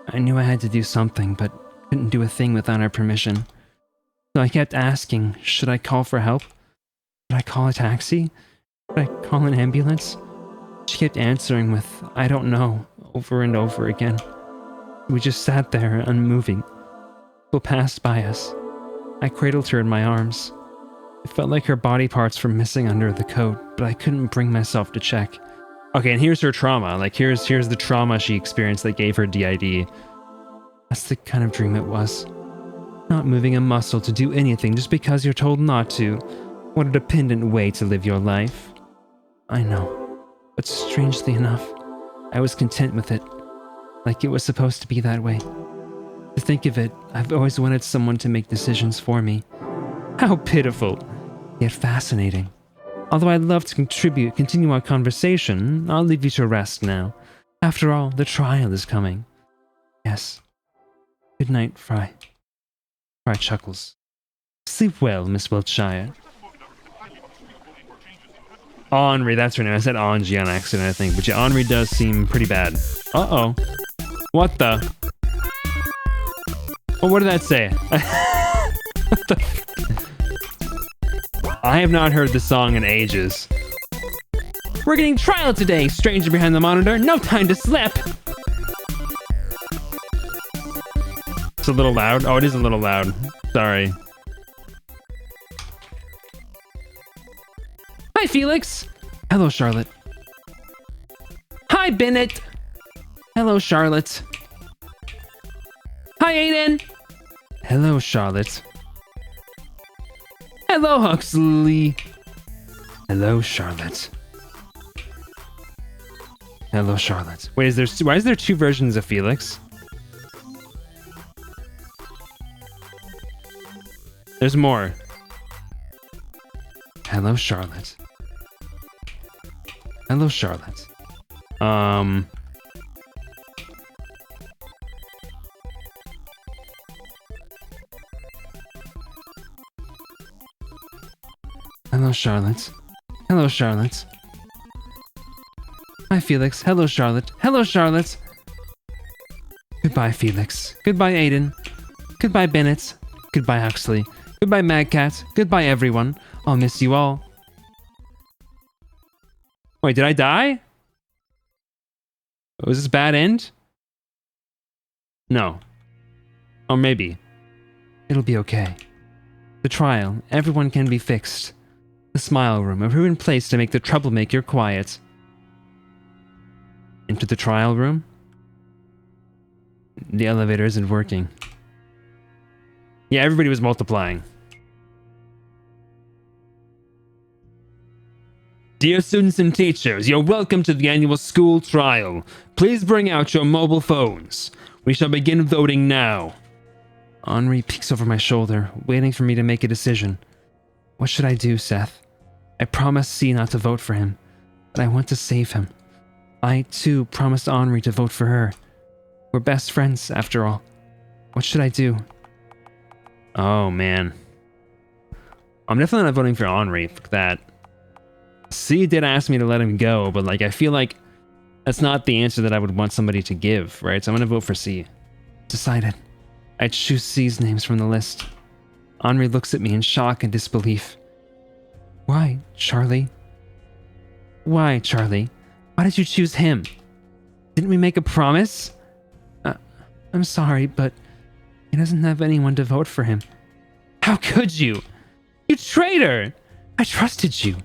I knew I had to do something, but couldn't do a thing without her permission. So I kept asking, should I call for help? Should I call a taxi? Should I call an ambulance? She kept answering with, I don't know, over and over again. We just sat there, unmoving. People passed by us. I cradled her in my arms. It felt like her body parts were missing under the coat, but I couldn't bring myself to check. Okay, and here's her trauma. Like, here's the trauma she experienced that gave her DID. That's the kind of dream it was. Not moving a muscle to do anything just because you're told not to. What a dependent way to live your life. I know, but strangely enough, I was content with it. Like it was supposed to be that way. To think of it, I've always wanted someone to make decisions for me. How pitiful, yet fascinating. Although I'd love to continue our conversation, I'll leave you to rest now. After all, the trial is coming. Yes. Good night, Fry. Try Chuckles. Sleep well, Miss Wiltshire. Henri, that's her name. I said Angie on accident, I think. But yeah, Henri does seem pretty bad. Uh-oh. What the? Oh, what did that say? What the? I have not heard this song in ages. We're getting trial today, stranger behind the monitor. No time to slip. It's a little loud. Oh, it is a little loud. Sorry. Hi, Felix. Hello, Charlotte. Hi, Bennett. Hello, Charlotte. Hi, Aiden. Hello, Charlotte. Hello, Huxley. Hello, Charlotte. Hello, Charlotte. Wait, why is there two versions of Felix? There's more. Hello, Charlotte. Hello, Charlotte. Hello, Charlotte. Hello, Charlotte. Hi, Felix. Hello, Charlotte. Hello, Charlotte. Goodbye, Felix. Goodbye, Aiden. Goodbye, Bennett. Goodbye, Huxley. Goodbye, Magcat. Goodbye, everyone. I'll miss you all. Wait, did I die? Was this a bad end? No. Or maybe. It'll be okay. The trial. Everyone can be fixed. The smile room. A ruined place to make the troublemaker quiet. Into the trial room? The elevator isn't working. Yeah, everybody was multiplying. Dear students and teachers, you're welcome to the annual school trial. Please bring out your mobile phones. We shall begin voting now. Henri peeks over my shoulder, waiting for me to make a decision. What should I do, Seth? I promised C not to vote for him, but I want to save him. I, too, promised Henri to vote for her. We're best friends, after all. What should I do? Oh, man. I'm definitely not voting for Henri. Fuck that. C did ask me to let him go, but like I feel like that's not the answer that I would want somebody to give, right? So I'm gonna vote for C. Decided. I choose C's names from the list. Henri looks at me in shock and disbelief. Why, Charlie? Why, Charlie? Why did you choose him? Didn't we make a promise? I'm sorry, but he doesn't have anyone to vote for him. How could you? You traitor! I trusted you.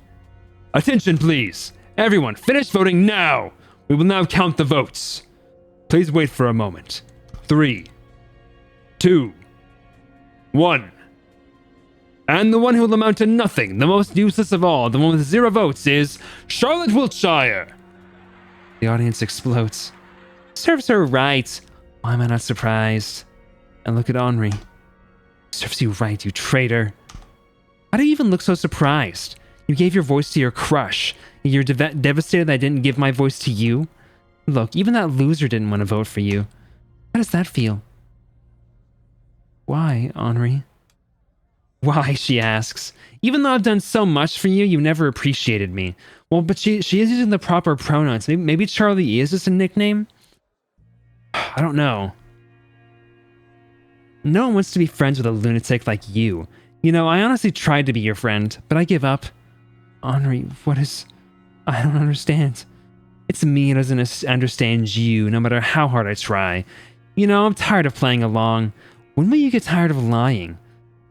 Attention, please. Everyone, finish voting now. We will now count the votes. Please wait for a moment. 3, 2, 1. And the one who will amount to nothing, the most useless of all, the one with 0 votes, is Charlotte Wiltshire. The audience explodes. Serves her right. Why am I not surprised? And look at Henri. Serves you right, you traitor. Why do you even look so surprised? You gave your voice to your crush. You're devastated that I didn't give my voice to you? Look, even that loser didn't want to vote for you. How does that feel? Why, Henri? Why, she asks. Even though I've done so much for you, you never appreciated me. Well, but she is using the proper pronouns. Maybe Charlie is just a nickname? I don't know. No one wants to be friends with a lunatic like you. You know, I honestly tried to be your friend, but I give up. Henri, what is... I don't understand. It's me who doesn't understand you, no matter how hard I try. You know, I'm tired of playing along. When will you get tired of lying?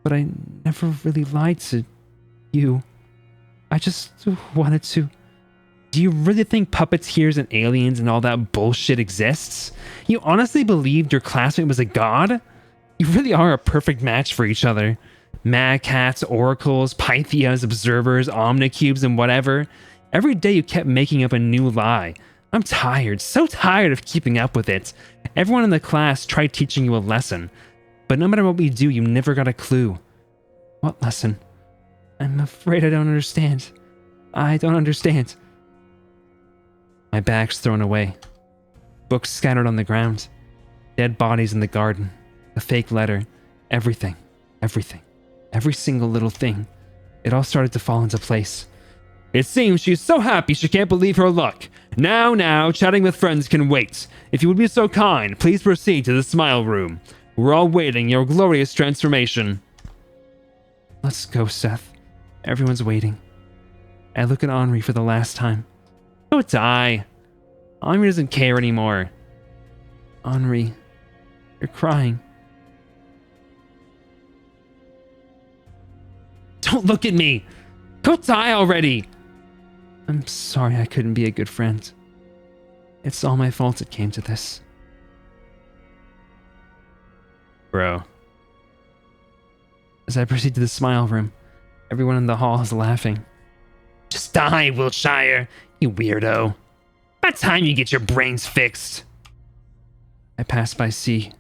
But I never really lied to you. I just wanted to... Do you really think puppeteers and aliens and all that bullshit exists? You honestly believed your classmate was a god? You really are a perfect match for each other. Mad Cats, Oracles, Pythias, Observers, Omnicubes, and whatever. Every day you kept making up a new lie. I'm tired, so tired of keeping up with it. Everyone in the class tried teaching you a lesson. But no matter what we do, you never got a clue. What lesson? I'm afraid I don't understand. I don't understand. My bag's thrown away. Books scattered on the ground. Dead bodies in the garden. A fake letter. Everything. Everything. Every single little thing. It all started to fall into place. It seems she's so happy she can't believe her luck. Now, chatting with friends can wait. If you would be so kind, please proceed to the smile room. We're all waiting your glorious transformation. Let's go, Seth. Everyone's waiting. I look at Henri for the last time. Go die. Henri doesn't care anymore. Henri, you're crying. Don't look at me! Go die already! I'm sorry I couldn't be a good friend. It's all my fault it came to this. Bro. As I proceed to the smile room, everyone in the hall is laughing. Just die, Wiltshire, you weirdo. About time you get your brains fixed. I pass by C.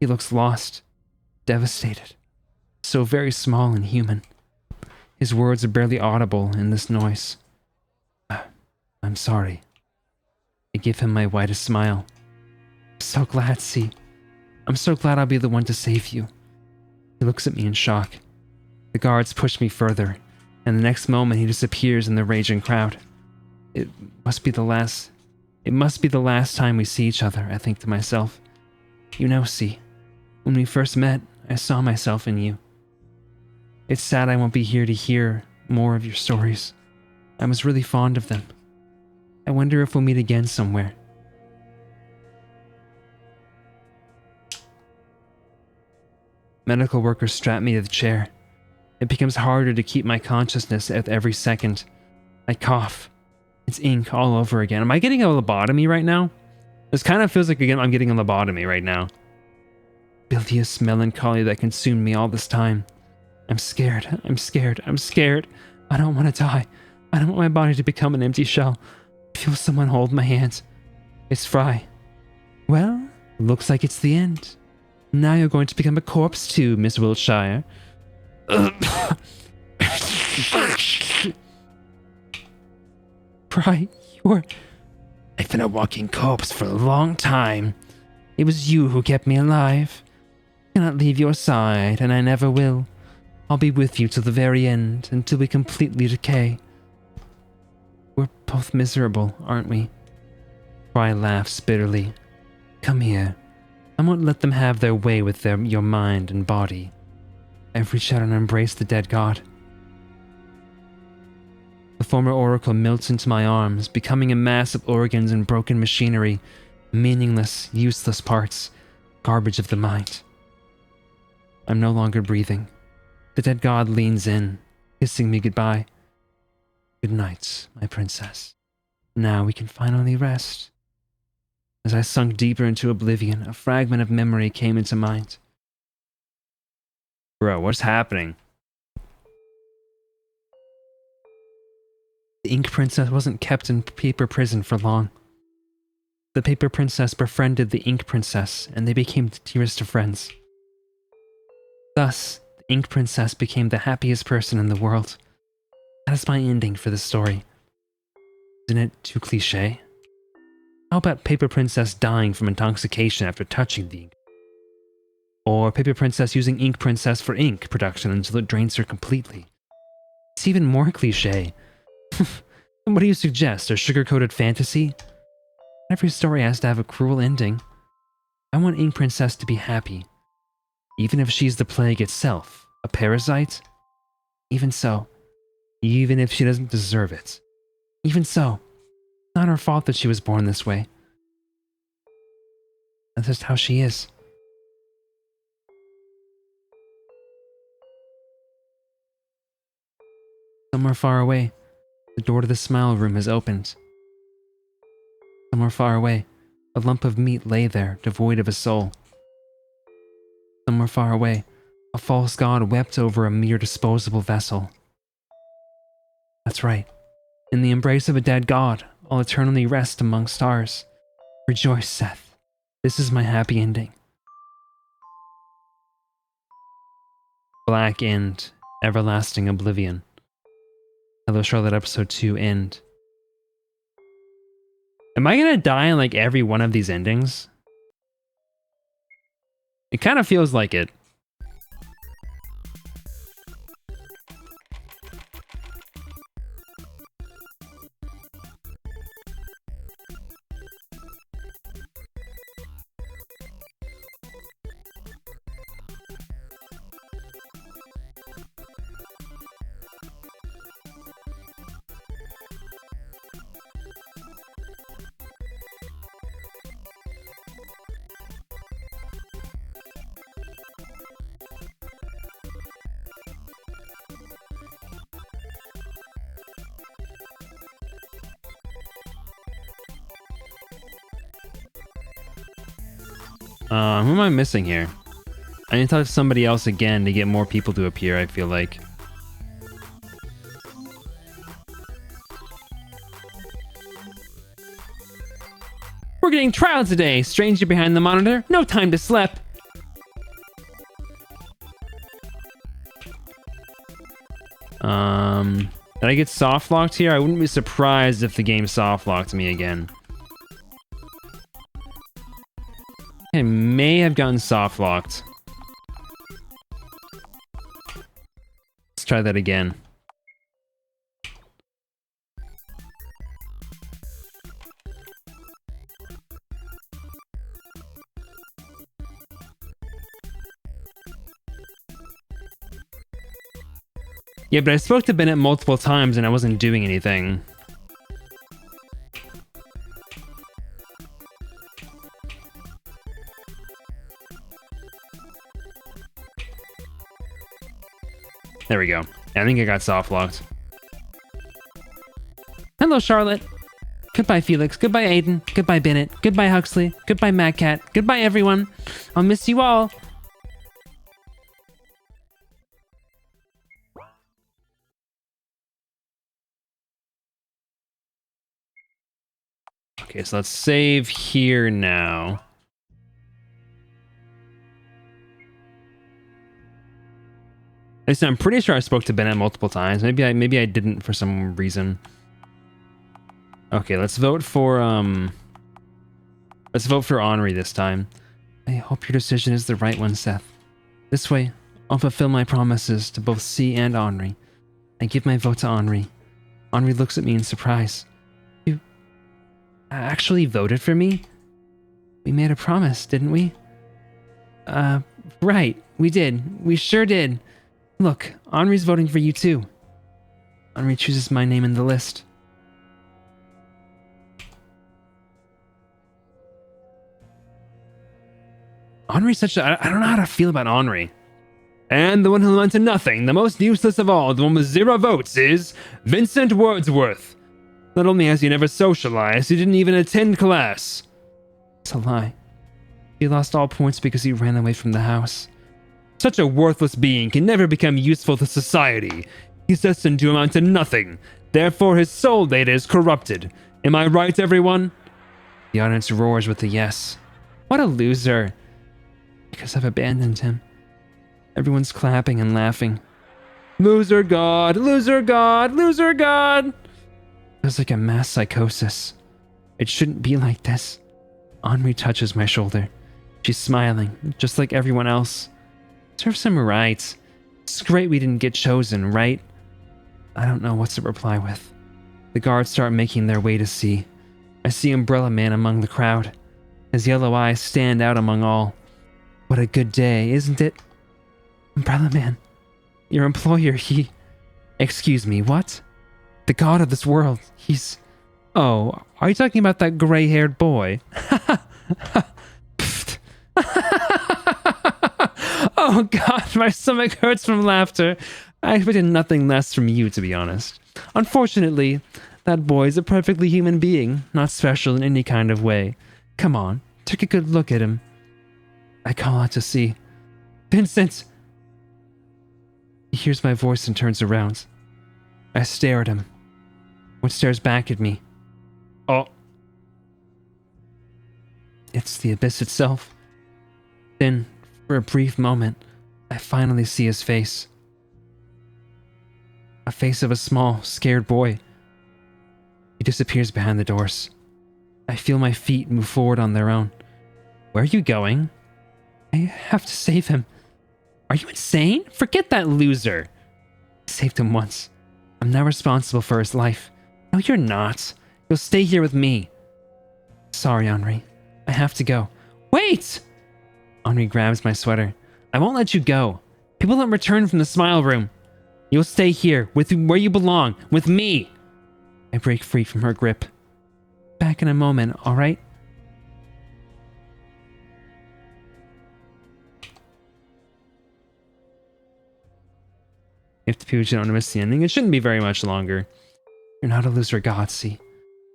He looks lost, devastated, so very small and human. His words are barely audible in this noise. I'm sorry. I give him my widest smile. I'm so glad, C. I'm so glad I'll be the one to save you. He looks at me in shock. The guards push me further, and the next moment he disappears in the raging crowd. It must be the last time we see each other, I think to myself. You know, C, when we first met, I saw myself in you. It's sad I won't be here to hear more of your stories. I was really fond of them. I wonder if we'll meet again somewhere. Medical workers strap me to the chair. It becomes harder to keep my consciousness at every second. I cough. It's ink all over again. Am I getting a lobotomy right now? This kind of feels like I'm getting a lobotomy right now. Bilious melancholy that consumed me all this time. I'm scared. I don't want to die. I don't want my body to become an empty shell. I feel someone hold my hand. It's Fry. Well, looks like it's the end. Now you're going to become a corpse too, Miss Wiltshire. Fry, I've been a walking corpse for a long time. It was you who kept me alive. I cannot leave your side, and I never will. I'll be with you till the very end, until we completely decay. We're both miserable, aren't we? Fry laughs bitterly. Come here. I won't let them have their way with your mind and body. I reach out and embrace the dead god. The former oracle melts into my arms, becoming a mass of organs and broken machinery, meaningless, useless parts, garbage of the mind. I'm no longer breathing. The dead god leans in, kissing me goodbye. Good night, my princess. Now we can finally rest. As I sunk deeper into oblivion, a fragment of memory came into mind. Bro, what's happening? The Ink Princess wasn't kept in paper prison for long. The Paper Princess befriended the Ink Princess, and they became the dearest of friends. Thus, the Ink Princess became the happiest person in the world. That is my ending for this story. Isn't it too cliché? How about Paper Princess dying from intoxication after touching the ink? Or Paper Princess using Ink Princess for ink production until it drains her completely? It's even more cliché. What do you suggest? A sugar-coated fantasy? Every story has to have a cruel ending. I want Ink Princess to be happy. Even if she's the plague itself, a parasite? Even so. Even if she doesn't deserve it. Even so. It's not her fault that she was born this way. That's just how she is. Somewhere far away, the door to the smile room has opened. Somewhere far away, a lump of meat lay there, devoid of a soul. Somewhere far away, a false god wept over a mere disposable vessel. That's right. In the embrace of a dead god, I'll eternally rest among stars. Rejoice, Seth. This is my happy ending. Black End, Everlasting Oblivion. Hello Charlotte episode 2 end. Am I gonna die in like every one of these endings? It kind of feels like it. Who am I missing here? I need to talk to somebody else again to get more people to appear, I feel like. We're getting trial today. Stranger behind the monitor. No time to sleep. Did I get soft locked here? I wouldn't be surprised if the game soft locked me again. I may have gotten soft locked. Let's try that again. Yeah, but I spoke to Bennett multiple times and I wasn't doing anything. There we go. I think I got soft locked. Hello, Charlotte. Goodbye, Felix. Goodbye, Aiden. Goodbye, Bennett. Goodbye, Huxley. Goodbye, Mad Cat. Goodbye, everyone. I'll miss you all. Okay, so let's save here now. At least I'm pretty sure I spoke to Bennett multiple times. Maybe I didn't for some reason. Okay, let's vote for Henri this time. I hope your decision is the right one, Seth. This way, I'll fulfill my promises to both C and Henri. I give my vote to Henri. Henri looks at me in surprise. You actually voted for me? We made a promise, didn't we? Right, we did. We sure did. Look, Henri's voting for you too. Henri chooses my name in the list. Henri's such a... I don't know how to feel about Henri. And the one who went to nothing, the most useless of all, the one with 0 votes, is Vincent Wordsworth. Not only has he never socialized, he didn't even attend class. It's a lie. He lost all points because he ran away from the house. Such a worthless being can never become useful to society. He's destined to amount to nothing. Therefore, his soul data is corrupted. Am I right, everyone? The audience roars with a yes. What a loser. Because I've abandoned him. Everyone's clapping and laughing. Loser god, loser god, loser god. Feels like a mass psychosis. It shouldn't be like this. Henri touches my shoulder. She's smiling, just like everyone else. Serves him right. It's great we didn't get chosen, right? I don't know what to reply with. The guards start making their way to C. I see Umbrella Man among the crowd. His yellow eyes stand out among all. What a good day, isn't it? Umbrella Man, your employer, he... Excuse me, what? The god of this world, he's... Oh, are you talking about that gray-haired boy? Oh god, my stomach hurts from laughter. I expected nothing less from you, to be honest. Unfortunately, that boy's a perfectly human being, not special in any kind of way. Come on, take a good look at him. I call out to see. Vincent! He hears my voice and turns around. I stare at him. What stares back at me? Oh. It's the abyss itself. Then, for a brief moment, I finally see his face. A face of a small, scared boy. He disappears behind the doors. I feel my feet move forward on their own. Where are you going? I have to save him. Are you insane? Forget that loser. I saved him once. I'm now responsible for his life. No, you're not. You'll stay here with me. Sorry, Henri. I have to go. Wait! Henri grabs my sweater. I won't let you go. People don't return from the smile room. You'll stay here, with where you belong, with me. I break free from her grip. Back in a moment, all right? If the people don't miss the ending, it shouldn't be very much longer. You're not a loser, Godsey.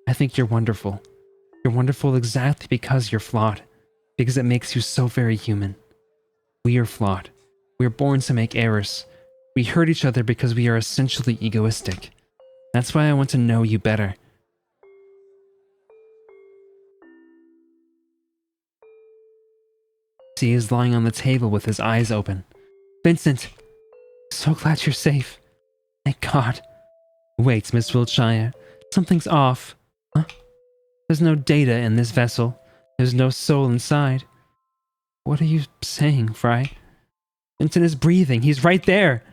I think you're wonderful. You're wonderful exactly because you're flawed. Because it makes you so very human. We are flawed. We are born to make errors. We hurt each other because we are essentially egoistic. That's why I want to know you better. He is lying on the table with his eyes open. Vincent! So glad you're safe. Thank God. Wait, Miss Wiltshire. Something's off. Huh? There's no data in this vessel. There's no soul inside. What are you saying, Fry? Vincent is breathing. He's right there.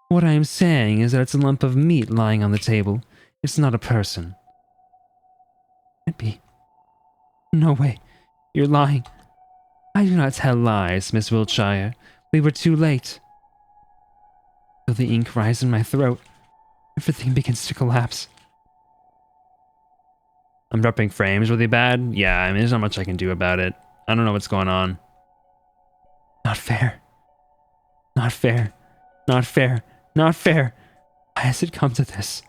What I am saying is that it's a lump of meat lying on the table. It's not a person. Can't be. No way. You're lying. I do not tell lies, Miss Wiltshire. We were too late. I feel the ink rise in my throat. Everything begins to collapse. I'm dropping frames really bad. Yeah, I mean, there's not much I can do about it. I don't know what's going on. Not fair. Not fair. Not fair. Not fair. Why has it come to this?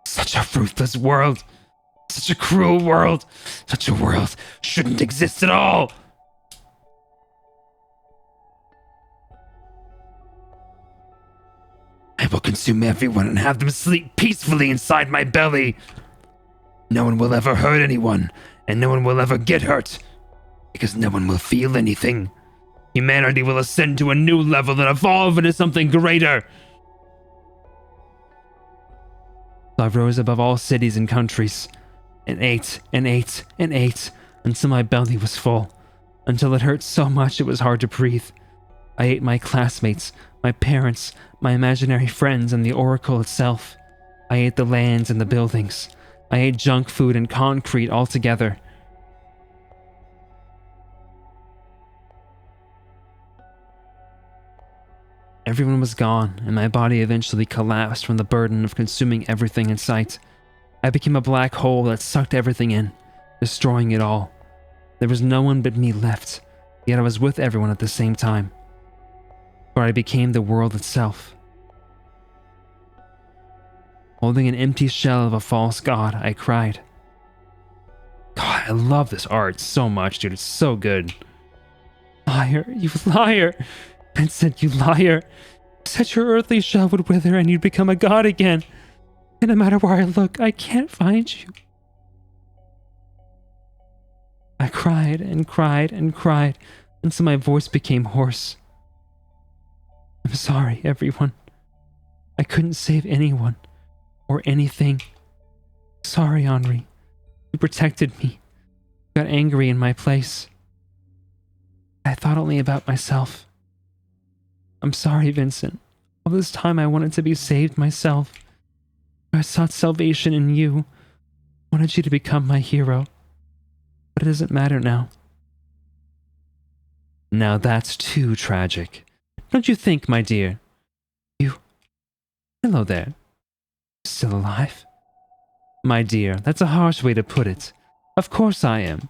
Such a ruthless world. Such a cruel world. Such a world shouldn't exist at all. I will consume everyone and have them sleep peacefully inside my belly. No one will ever hurt anyone, and no one will ever get hurt, because no one will feel anything. Humanity will ascend to a new level and evolve into something greater. I rose above all cities and countries, and ate, and ate, and ate, until my belly was full, until it hurt so much it was hard to breathe. I ate my classmates, my parents, my imaginary friends, and the Oracle itself. I ate the lands and the buildings. I ate junk food and concrete altogether. Everyone was gone, and my body eventually collapsed from the burden of consuming everything in sight. I became a black hole that sucked everything in, destroying it all. There was no one but me left, yet I was with everyone at the same time. For I became the world itself. Holding an empty shell of a false god, I cried. God, I love this art so much, dude. It's so good. Liar, you liar! Vincent, you liar! You said your earthly shell would wither and you'd become a god again. And no matter where I look, I can't find you. I cried and cried and cried until my voice became hoarse. I'm sorry, everyone. I couldn't save anyone. Or anything. Sorry, Henri. You protected me. You got angry in my place. I thought only about myself. I'm sorry, Vincent. All this time I wanted to be saved myself. I sought salvation in you. I wanted you to become my hero. But it doesn't matter now. Now that's too tragic. Don't you think, my dear? You... Hello there. Still alive? My dear, that's a harsh way to put it. Of course I am.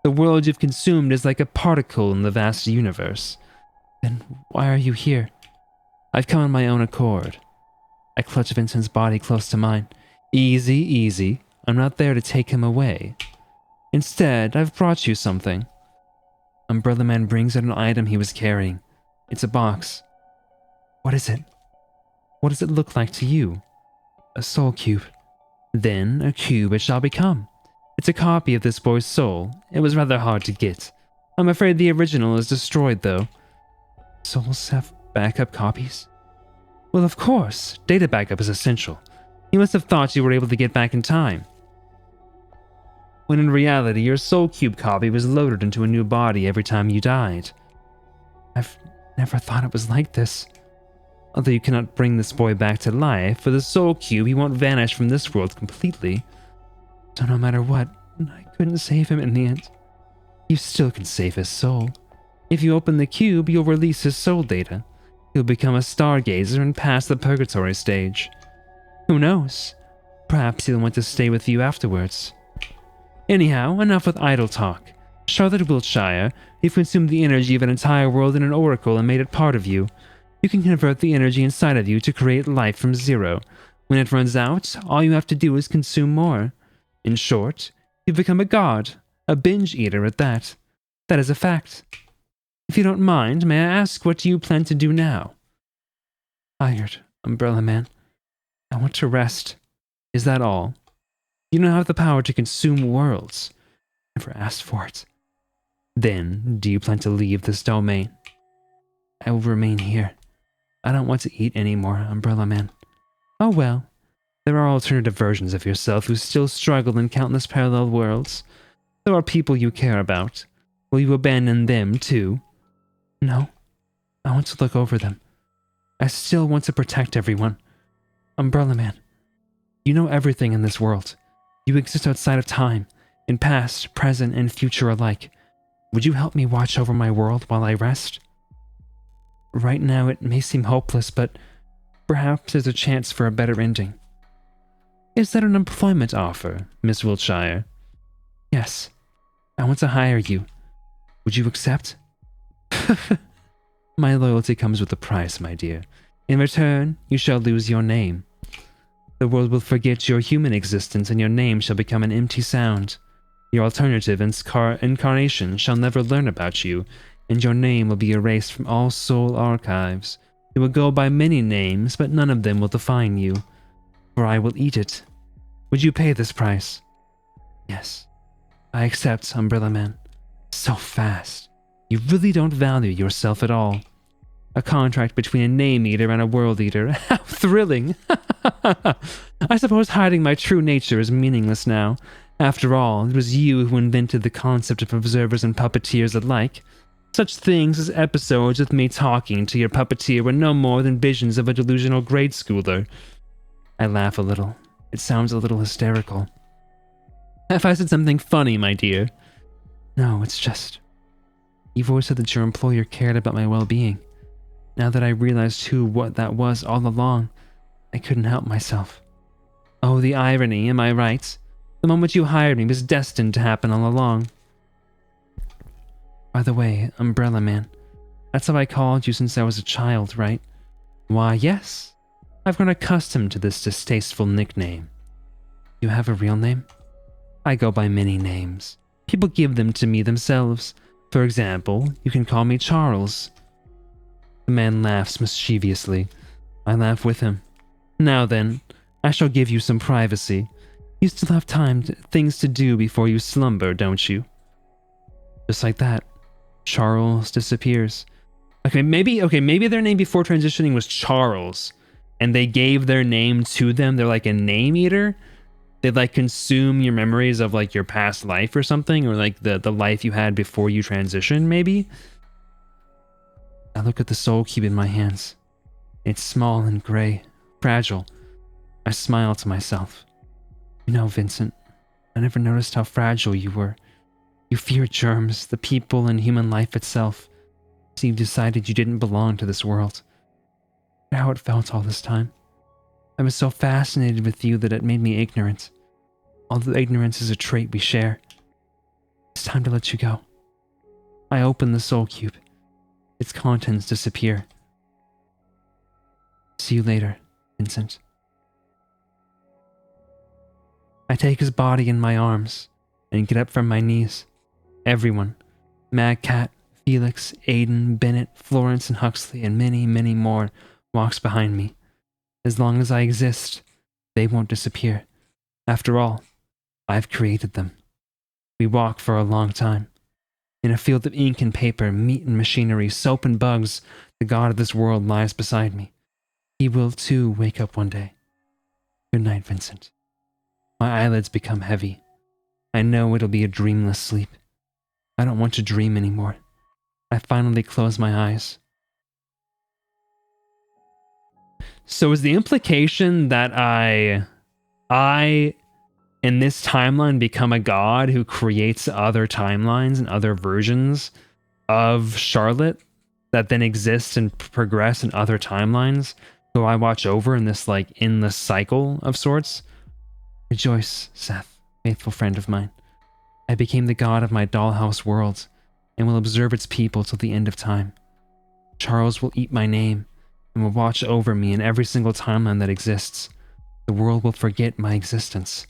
The world you've consumed is like a particle in the vast universe. Then why are you here? I've come on my own accord. I clutch Vincent's body close to mine. Easy, easy. I'm not there to take him away. Instead, I've brought you something. Umbrella Man brings out an item he was carrying. It's a box. What is it? What does it look like to you? A soul cube. Then a cube it shall become. It's a copy of this boy's soul. It was rather hard to get. I'm afraid the original is destroyed, though. Souls have backup copies? Well, of course. Data backup is essential. You must have thought you were able to get back in time. When in reality, your soul cube copy was loaded into a new body every time you died. I've never thought it was like this. Although you cannot bring this boy back to life, for the soul cube, he won't vanish from this world completely. So no matter what, I couldn't save him in the end. You still can save his soul. If you open the cube, you'll release his soul data. He'll become a stargazer and pass the purgatory stage. Who knows? Perhaps he'll want to stay with you afterwards. Anyhow, enough with idle talk. Charlotte Wiltshire, you've consumed the energy of an entire world in an oracle and made it part of you. You can convert the energy inside of you to create life from zero. When it runs out, all you have to do is consume more. In short, you've become a god, a binge eater at that. That is a fact. If you don't mind, may I ask what you plan to do now? Tired, Umbrella Man. I want to rest. Is that all? You don't have the power to consume worlds. Never asked for it. Then, do you plan to leave this domain? I will remain here. I don't want to eat anymore, Umbrella Man. Oh well. There are alternative versions of yourself who still struggle in countless parallel worlds. There are people you care about. Will you abandon them too? No. I want to look over them. I still want to protect everyone. Umbrella Man, you know everything in this world. You exist outside of time, in past, present, and future alike. Would you help me watch over my world while I rest? Right now it may seem hopeless, but perhaps there's a chance for a better ending. Is that an employment offer, Miss Wiltshire? Yes. I want to hire you. Would you accept? My loyalty comes with a price, my dear. In return, you shall lose your name. The world will forget your human existence, and your name shall become an empty sound. Your alternative incarnation shall never learn about you, and your name will be erased from all soul archives. You will go by many names, but none of them will define you, for I will eat it. Would you pay this price? Yes. I accept, Umbrella Man. So fast. You really don't value yourself at all. A contract between a name eater and a world eater. How thrilling! I suppose hiding my true nature is meaningless now. After all, it was you who invented the concept of observers and puppeteers alike. Such things as episodes with me talking to your puppeteer were no more than visions of a delusional grade schooler. I laugh a little. It sounds a little hysterical. Have I said something funny, my dear? No, it's just... You've always said that your employer cared about my well-being. Now that I realized what that was all along, I couldn't help myself. Oh, the irony, am I right? The moment you hired me was destined to happen all along. By the way, Umbrella Man, that's how I called you since I was a child, right? Why, yes. I've grown accustomed to this distasteful nickname. You have a real name? I go by many names. People give them to me themselves. For example, you can call me Charles. The man laughs mischievously. I laugh with him. Now then, I shall give you some privacy. You still have things to do before you slumber, don't you? Just like that, Charles disappears. Okay, maybe their name before transitioning was Charles, and they gave their name to them. They're like a name eater. They like consume your memories of like your past life or something, or like the life you had before you transitioned, maybe. I look at the soul cube in my hands. It's small and gray, fragile. I smile to myself. You know, Vincent, I never noticed how fragile you were. You feared germs, the people, and human life itself. So you decided you didn't belong to this world. How it felt all this time. I was so fascinated with you that it made me ignorant. Although ignorance is a trait we share. It's time to let you go. I open the soul cube. Its contents disappear. See you later, Vincent. I take his body in my arms and get up from my knees. Everyone, Mad Cat, Felix, Aiden, Bennett, Florence, and Huxley, and many, many more, walks behind me. As long as I exist, they won't disappear. After all, I've created them. We walk for a long time. In a field of ink and paper, meat and machinery, soap and bugs, the god of this world lies beside me. He will too wake up one day. Good night, Vincent. My eyelids become heavy. I know it'll be a dreamless sleep. I don't want to dream anymore. I finally close my eyes. So is the implication that I in this timeline become a god who creates other timelines and other versions of Charlotte that then exist and progress in other timelines who I watch over in this like endless cycle of sorts? Rejoice, Seth, faithful friend of mine. I became the god of my dollhouse world and will observe its people till the end of time. Charles will eat my name and will watch over me in every single timeline that exists. The world will forget my existence,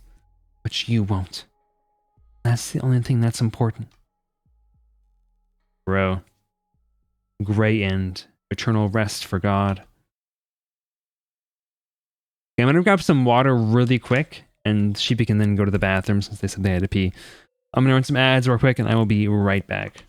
but you won't. That's the only thing that's important. Bro. Gray end. Eternal rest for God. Okay, I'm gonna grab some water really quick, and Sheepy can then go to the bathroom since they said they had to pee. I'm gonna run some ads real quick, and I will be right back.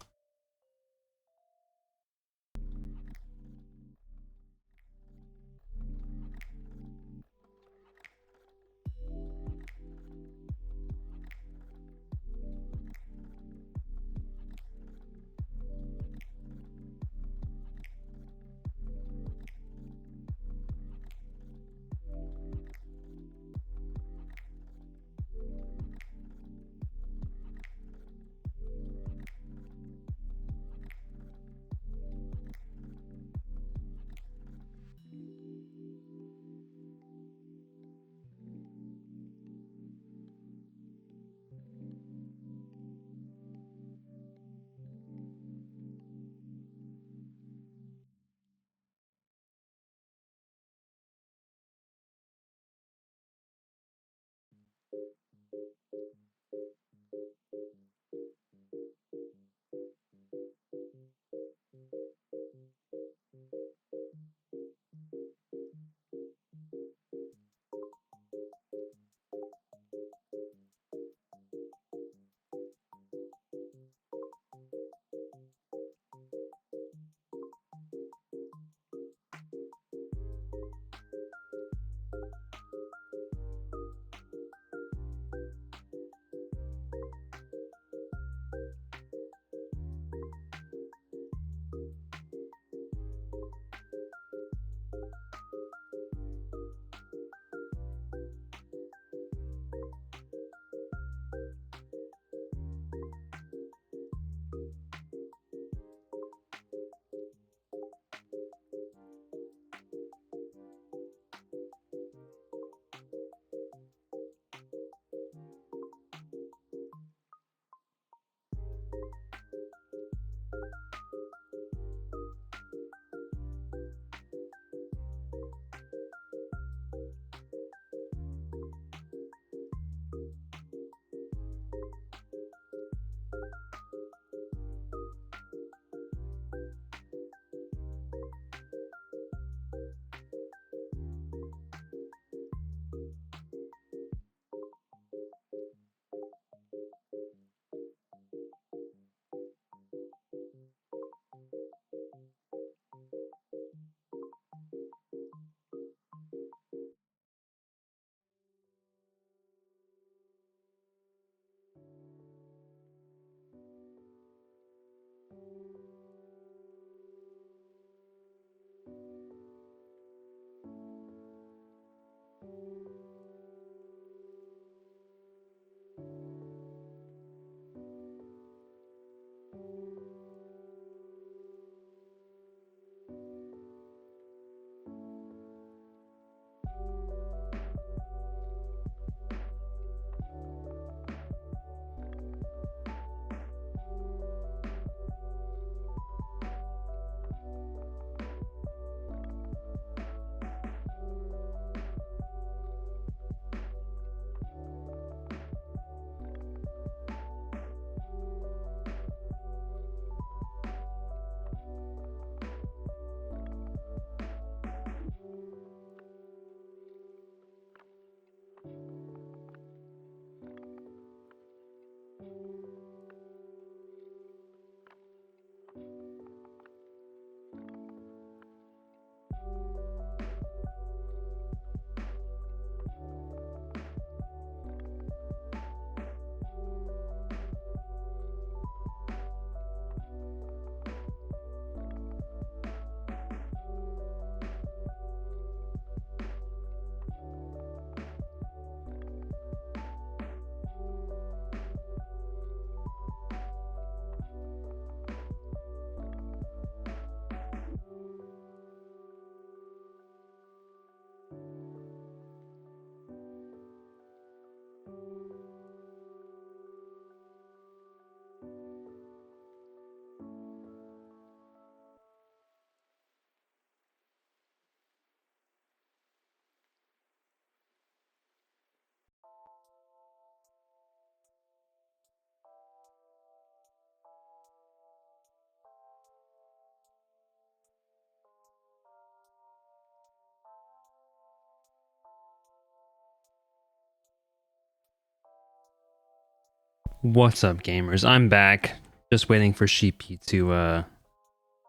What's up, gamers? I'm back. Just waiting for Sheepy to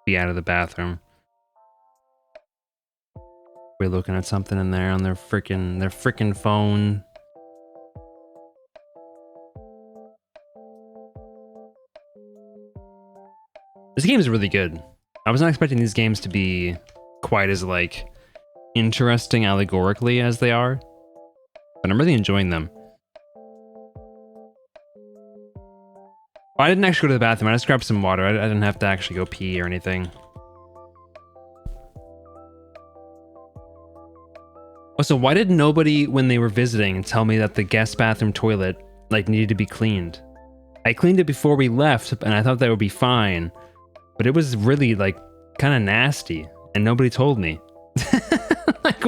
be out of the bathroom. We're looking at something in there on their frickin' phone. This game is really good. I was not expecting these games to be quite as like interesting allegorically as they are, but I'm really enjoying them. I didn't actually go to the bathroom. I just grabbed some water. I didn't have to actually go pee or anything. Also, why did nobody, when they were visiting, tell me that the guest bathroom toilet like needed to be cleaned? I cleaned it before we left, and I thought that would be fine, but it was really like kind of nasty, and nobody told me. Like,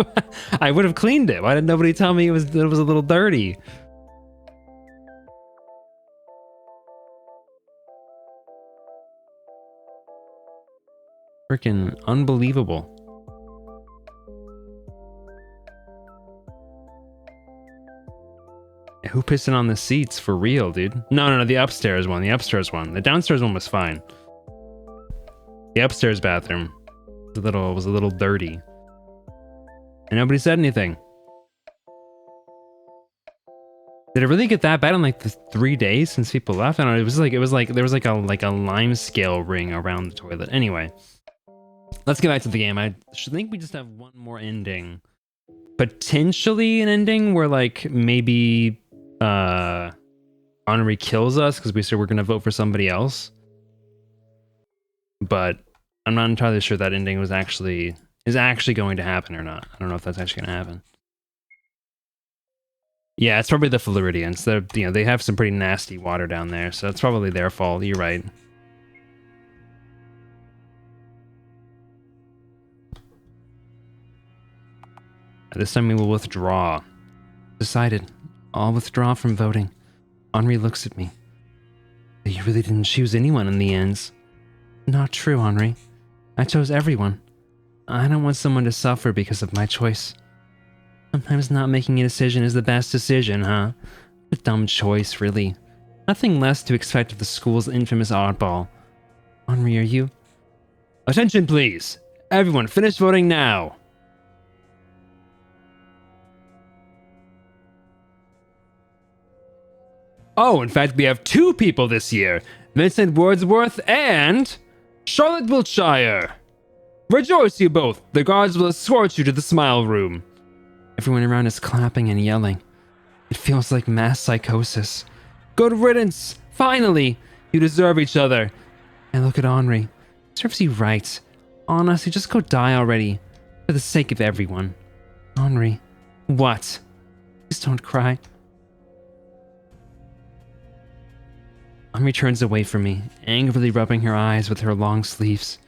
I would have cleaned it. Why did nobody tell me it was a little dirty? Freaking unbelievable. Who pissing on the seats for real, dude? No, the upstairs one. The upstairs one. The downstairs one was fine. The upstairs bathroom was a little dirty, and nobody said anything. Did it really get that bad in like the 3 days since people left? I don't know. It was like there was like a lime scale ring around the toilet. Anyway, let's get back to the game. I think we just have one more ending, potentially an ending where like maybe Henri kills us because we said we're gonna vote for somebody else, but I'm not entirely sure that ending is actually going to happen or not. I don't know if that's actually gonna happen. Yeah, it's probably the Floridians. They have some pretty nasty water down there, so it's probably their fault. You're right. This time we will withdraw. Decided. I'll withdraw from voting. Henri looks at me. You really didn't choose anyone in the end. Not true, Henri. I chose everyone. I don't want someone to suffer because of my choice. Sometimes not making a decision is the best decision, huh? A dumb choice, really. Nothing less to expect of the school's infamous oddball. Henri, are you? Attention, please! Everyone, finish voting now! Oh, in fact, we have 2 people this year. Vincent Wordsworth and Charlotte Wiltshire. Rejoice, you both. The gods will escort you to the smile room. Everyone around is clapping and yelling. It feels like mass psychosis. Good riddance. Finally. You deserve each other. And look at Henri. Serves you right. Honestly, just go die already. For the sake of everyone. Henri. What? Please don't cry. Henri turns away from me, angrily rubbing her eyes with her long sleeves.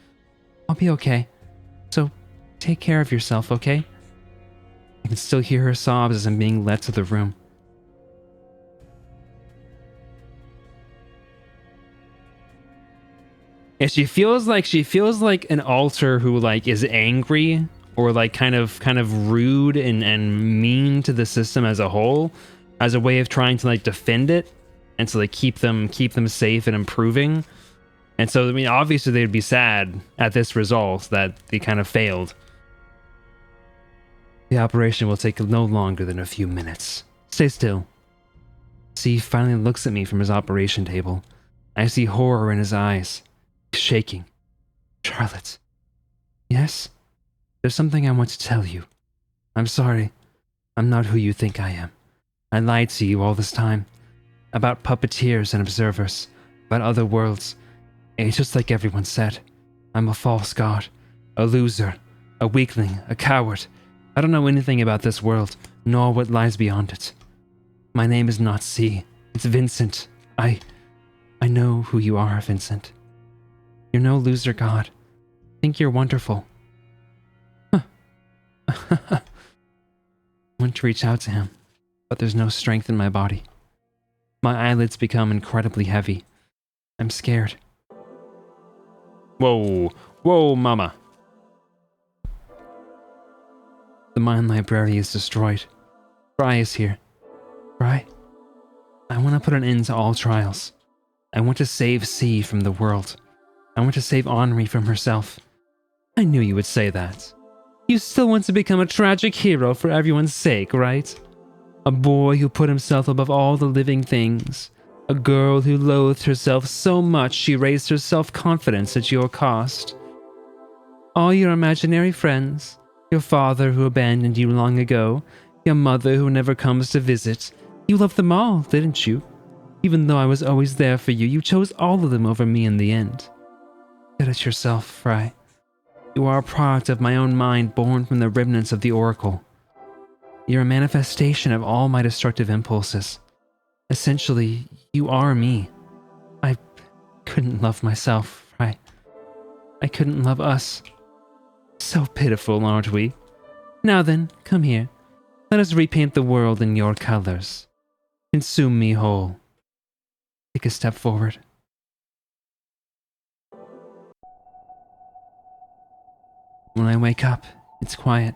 I'll be okay. So, take care of yourself, okay? I can still hear her sobs as I'm being led to the room. Yeah, she feels like an alter who like is angry or like kind of rude and mean to the system as a whole, as a way of trying to like defend it. And to like keep them safe and improving. And so, I mean, obviously they'd be sad at this result that they kind of failed. The operation will take no longer than a few minutes. Stay still. See, he finally looks at me from his operation table. I see horror in his eyes. He's shaking. Charlotte. Yes? There's something I want to tell you. I'm sorry. I'm not who you think I am. I lied to you all this time. About puppeteers and observers, about other worlds. It's just like everyone said. I'm a false god, a loser, a weakling, a coward. I don't know anything about this world, nor what lies beyond it. My name is not C. It's Vincent. I know who you are, Vincent. You're no loser god. I think you're wonderful. Huh. I want to reach out to him, but there's no strength in my body. My eyelids become incredibly heavy. I'm scared. Whoa, mama. The mine library is destroyed. Fry is here. Fry? I want to put an end to all trials. I want to save C from the world. I want to save Henri from herself. I knew you would say that. You still want to become a tragic hero for everyone's sake, right? A boy who put himself above all the living things. A girl who loathed herself so much she raised her self-confidence at your cost. All your imaginary friends, your father who abandoned you long ago, your mother who never comes to visit, you loved them all, didn't you? Even though I was always there for you, you chose all of them over me in the end. Get it yourself, Fry. You are a product of my own mind born from the remnants of the Oracle. You're a manifestation of all my destructive impulses. Essentially, you are me. I couldn't love myself, Fry. I couldn't love us. So pitiful, aren't we? Now then, come here. Let us repaint the world in your colors. Consume me whole. Take a step forward. When I wake up, it's quiet.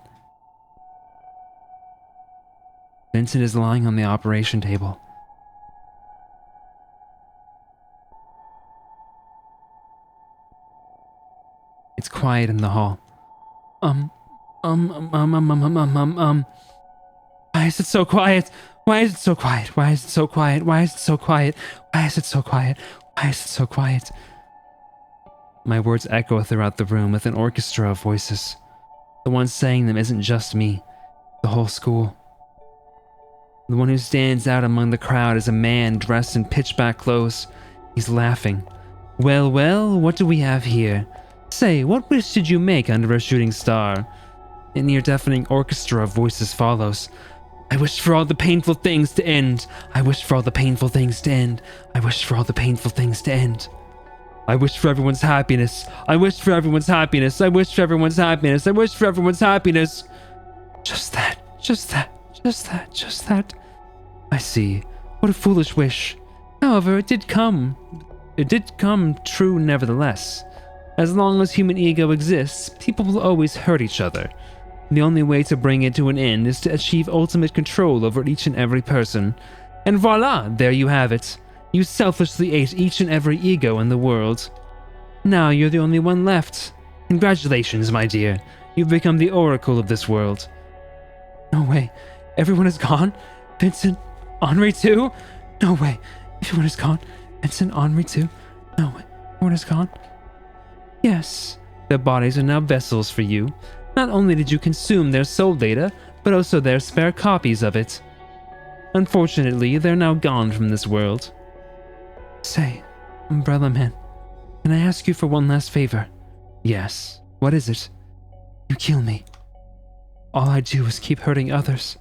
Vincent is lying on the operation table. It's quiet in the hall. Why is it so quiet? Why is it so quiet? Why is it so quiet? Why is it so quiet? Why is it so quiet? Why is it so quiet? My words echo throughout the room with an orchestra of voices. The one saying them isn't just me, the whole school. The one who stands out among the crowd is a man dressed in pitch-black clothes. He's laughing. Well, well, what do we have here? Say, what wish did you make under a shooting star? An ear-deafening orchestra of voices follows. I wish for all the painful things to end. I wish for all the painful things to end. I wish for all the painful things to end. I wish for everyone's happiness. I wish for everyone's happiness. I wish for everyone's happiness. I wish for everyone's happiness. Just that, just that, just that, just that. I see. What a foolish wish. However, it did come. It did come true nevertheless. As long as human ego exists, people will always hurt each other. The only way to bring it to an end is to achieve ultimate control over each and every person. And voila, there you have it. You selfishly ate each and every ego in the world. Now you're the only one left. Congratulations, my dear. You've become the oracle of this world. No way. Everyone is gone? Vincent? Henri too? No way. Everyone is gone. Vincent? Henri too? No way. Everyone is gone? Yes. Their bodies are now vessels for you. Not only did you consume their soul data, but also their spare copies of it. Unfortunately, they're now gone from this world. Say, Umbrella Man, can I ask you for one last favor? Yes. What is it? You kill me. All I do is keep hurting others.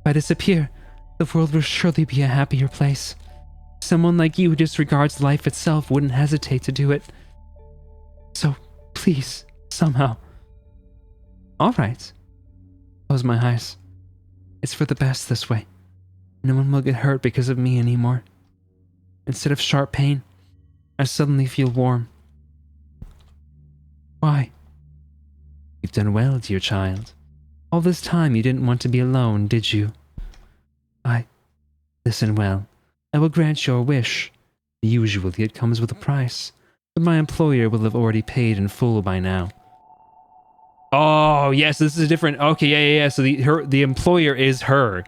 If I disappear, the world will surely be a happier place. Someone like you who disregards life itself wouldn't hesitate to do it. So, please, somehow. All right. Close my eyes. It's for the best this way. No one will get hurt because of me anymore. Instead of sharp pain, I suddenly feel warm. Why? You've done well, dear child. All this time you didn't want to be alone, did you? Listen well. I will grant your wish. Usually it comes with a price, but my employer will have already paid in full by now. Oh, yes, this is a different... Okay, yeah. So the employer is her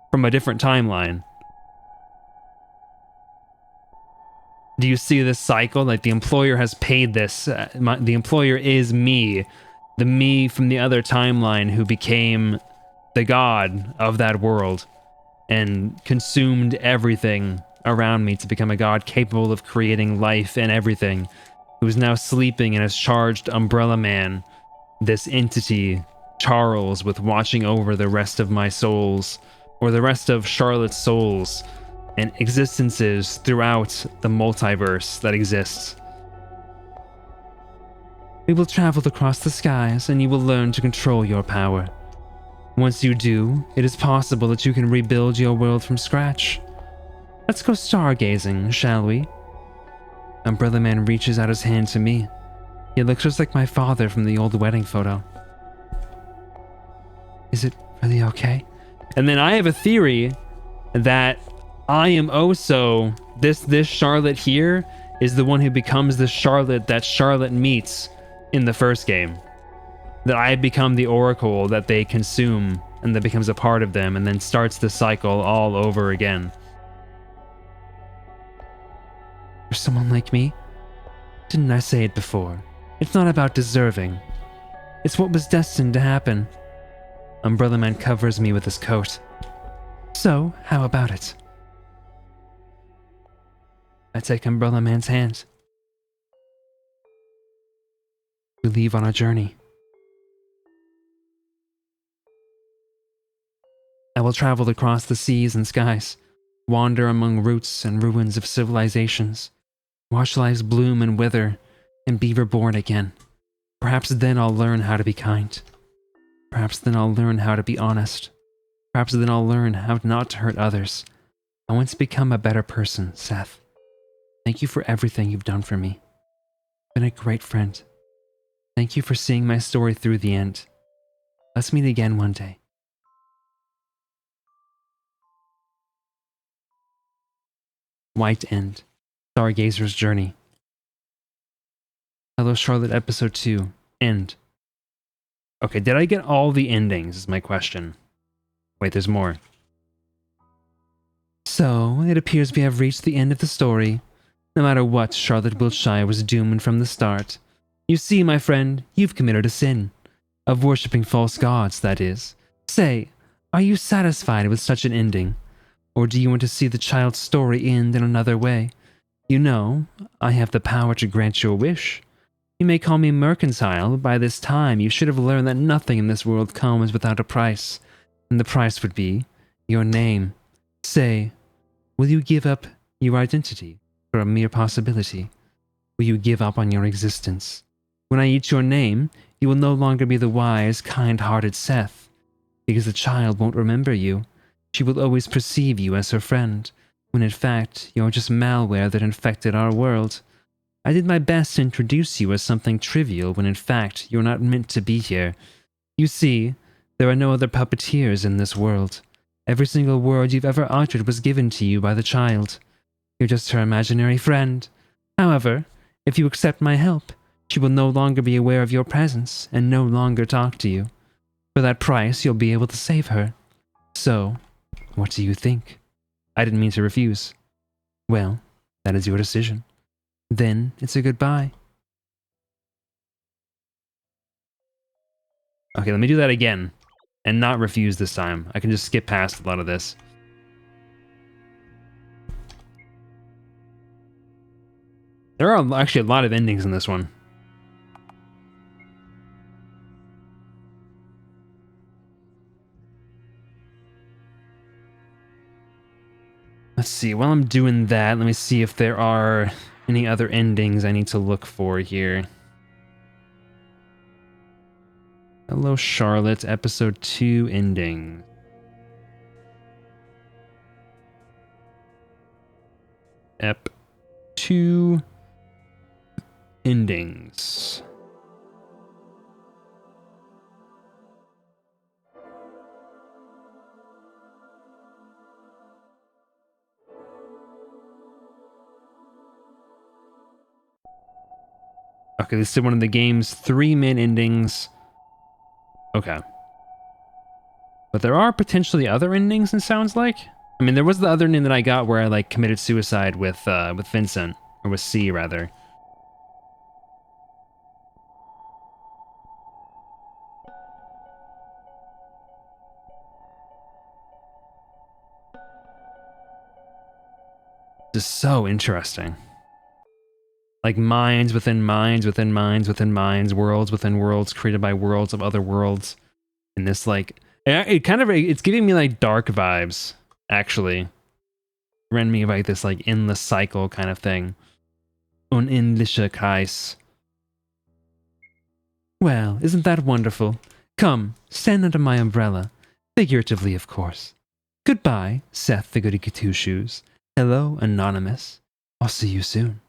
from a different timeline. Do you see this cycle? Like, the employer has paid this. The employer is me. The me from the other timeline who became the god of that world and consumed everything around me to become a god capable of creating life and everything, who is now sleeping and has charged Umbrella Man, this entity, Charles, with watching over the rest of my souls, or the rest of Charlotte's souls, and existences throughout the multiverse that exists. We will travel across the skies, and you will learn to control your power. Once you do, it is possible that you can rebuild your world from scratch. Let's go stargazing, shall we? Umbrella Man reaches out his hand to me. He looks just like my father from the old wedding photo. Is it really okay? And then I have a theory that I am also this Charlotte here is the one who becomes the Charlotte that Charlotte meets in the first game. That I become the oracle that they consume and that becomes a part of them and then starts the cycle all over again. For someone like me? Didn't I say it before? It's not about deserving. It's what was destined to happen. Umbrella Man covers me with his coat. So, how about it? I take Umbrella Man's hand. We leave on our journey. I will travel across the seas and skies, wander among roots and ruins of civilizations, watch lives bloom and wither, and be reborn again. Perhaps then I'll learn how to be kind. Perhaps then I'll learn how to be honest. Perhaps then I'll learn how not to hurt others. I want to become a better person, Seth. Thank you for everything you've done for me. You've been a great friend. Thank you for seeing my story through the end. Let's meet again one day. White End. Stargazer's Journey. Hello Charlotte Episode 2. End. Okay, did I get all the endings is my question. Wait, there's more. So, it appears we have reached the end of the story. No matter what, Charlotte Wiltshire was doomed from the start. You see, my friend, you've committed a sin. Of worshipping false gods, that is. Say, are you satisfied with such an ending? Or do you want to see the child's story end in another way? You know, I have the power to grant your wish. You may call me mercantile, but by this time you should have learned that nothing in this world comes without a price. And the price would be your name. Say, will you give up your identity for a mere possibility? Will you give up on your existence? When I eat your name, you will no longer be the wise, kind-hearted Seth, because the child won't remember you. She will always perceive you as her friend, when in fact you're just malware that infected our world. I did my best to introduce you as something trivial when in fact you're not meant to be here. You see, there are no other puppeteers in this world. Every single word you've ever uttered was given to you by the child. You're just her imaginary friend. However, if you accept my help, she will no longer be aware of your presence and no longer talk to you. For that price, you'll be able to save her. So, what do you think? I didn't mean to refuse. Well, that is your decision. Then it's a goodbye. Okay, let me do that again. And not refuse this time. I can just skip past a lot of this. There are actually a lot of endings in this one. Let's see, while I'm doing that, let me see if there are any other endings I need to look for here. Hello, Charlotte, episode 2 ending. Ep 2 endings. Okay, this is one of the game's 3 main endings. Okay. But there are potentially other endings, it sounds like. I mean, there was the other ending that I got where I, like, committed suicide with Vincent. Or with C, rather. This is so interesting. Like, minds within minds within minds within minds, worlds within worlds, created by worlds of other worlds. And this, like... it's giving me, like, dark vibes, actually. Reminding me of, like, this, like, endless cycle kind of thing. Unendlicher Kreis. Well, isn't that wonderful? Come, stand under my umbrella. Figuratively, of course. Goodbye, Seth the Goody Two-Shoes. Hello, Anonymous. I'll see you soon.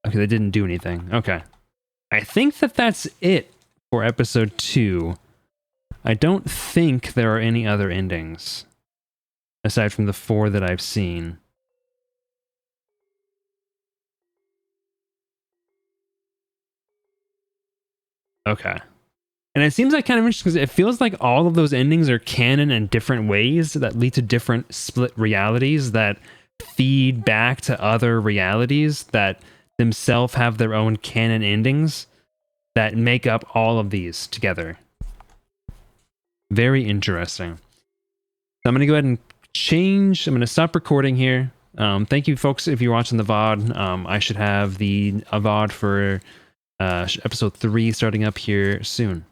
Okay, they didn't do anything. Okay. I think that that's it for episode 2. I don't think there are any other endings aside from the 4 that I've seen. Okay. And it seems like kind of interesting because it feels like all of those endings are canon in different ways that lead to different split realities that feed back to other realities that themselves have their own canon endings that make up all of these together. Very interesting. So I'm going to go ahead and change. I'm going to stop recording here. Thank you, folks, if you're watching the VOD. I should have the VOD for episode 3 starting up here soon.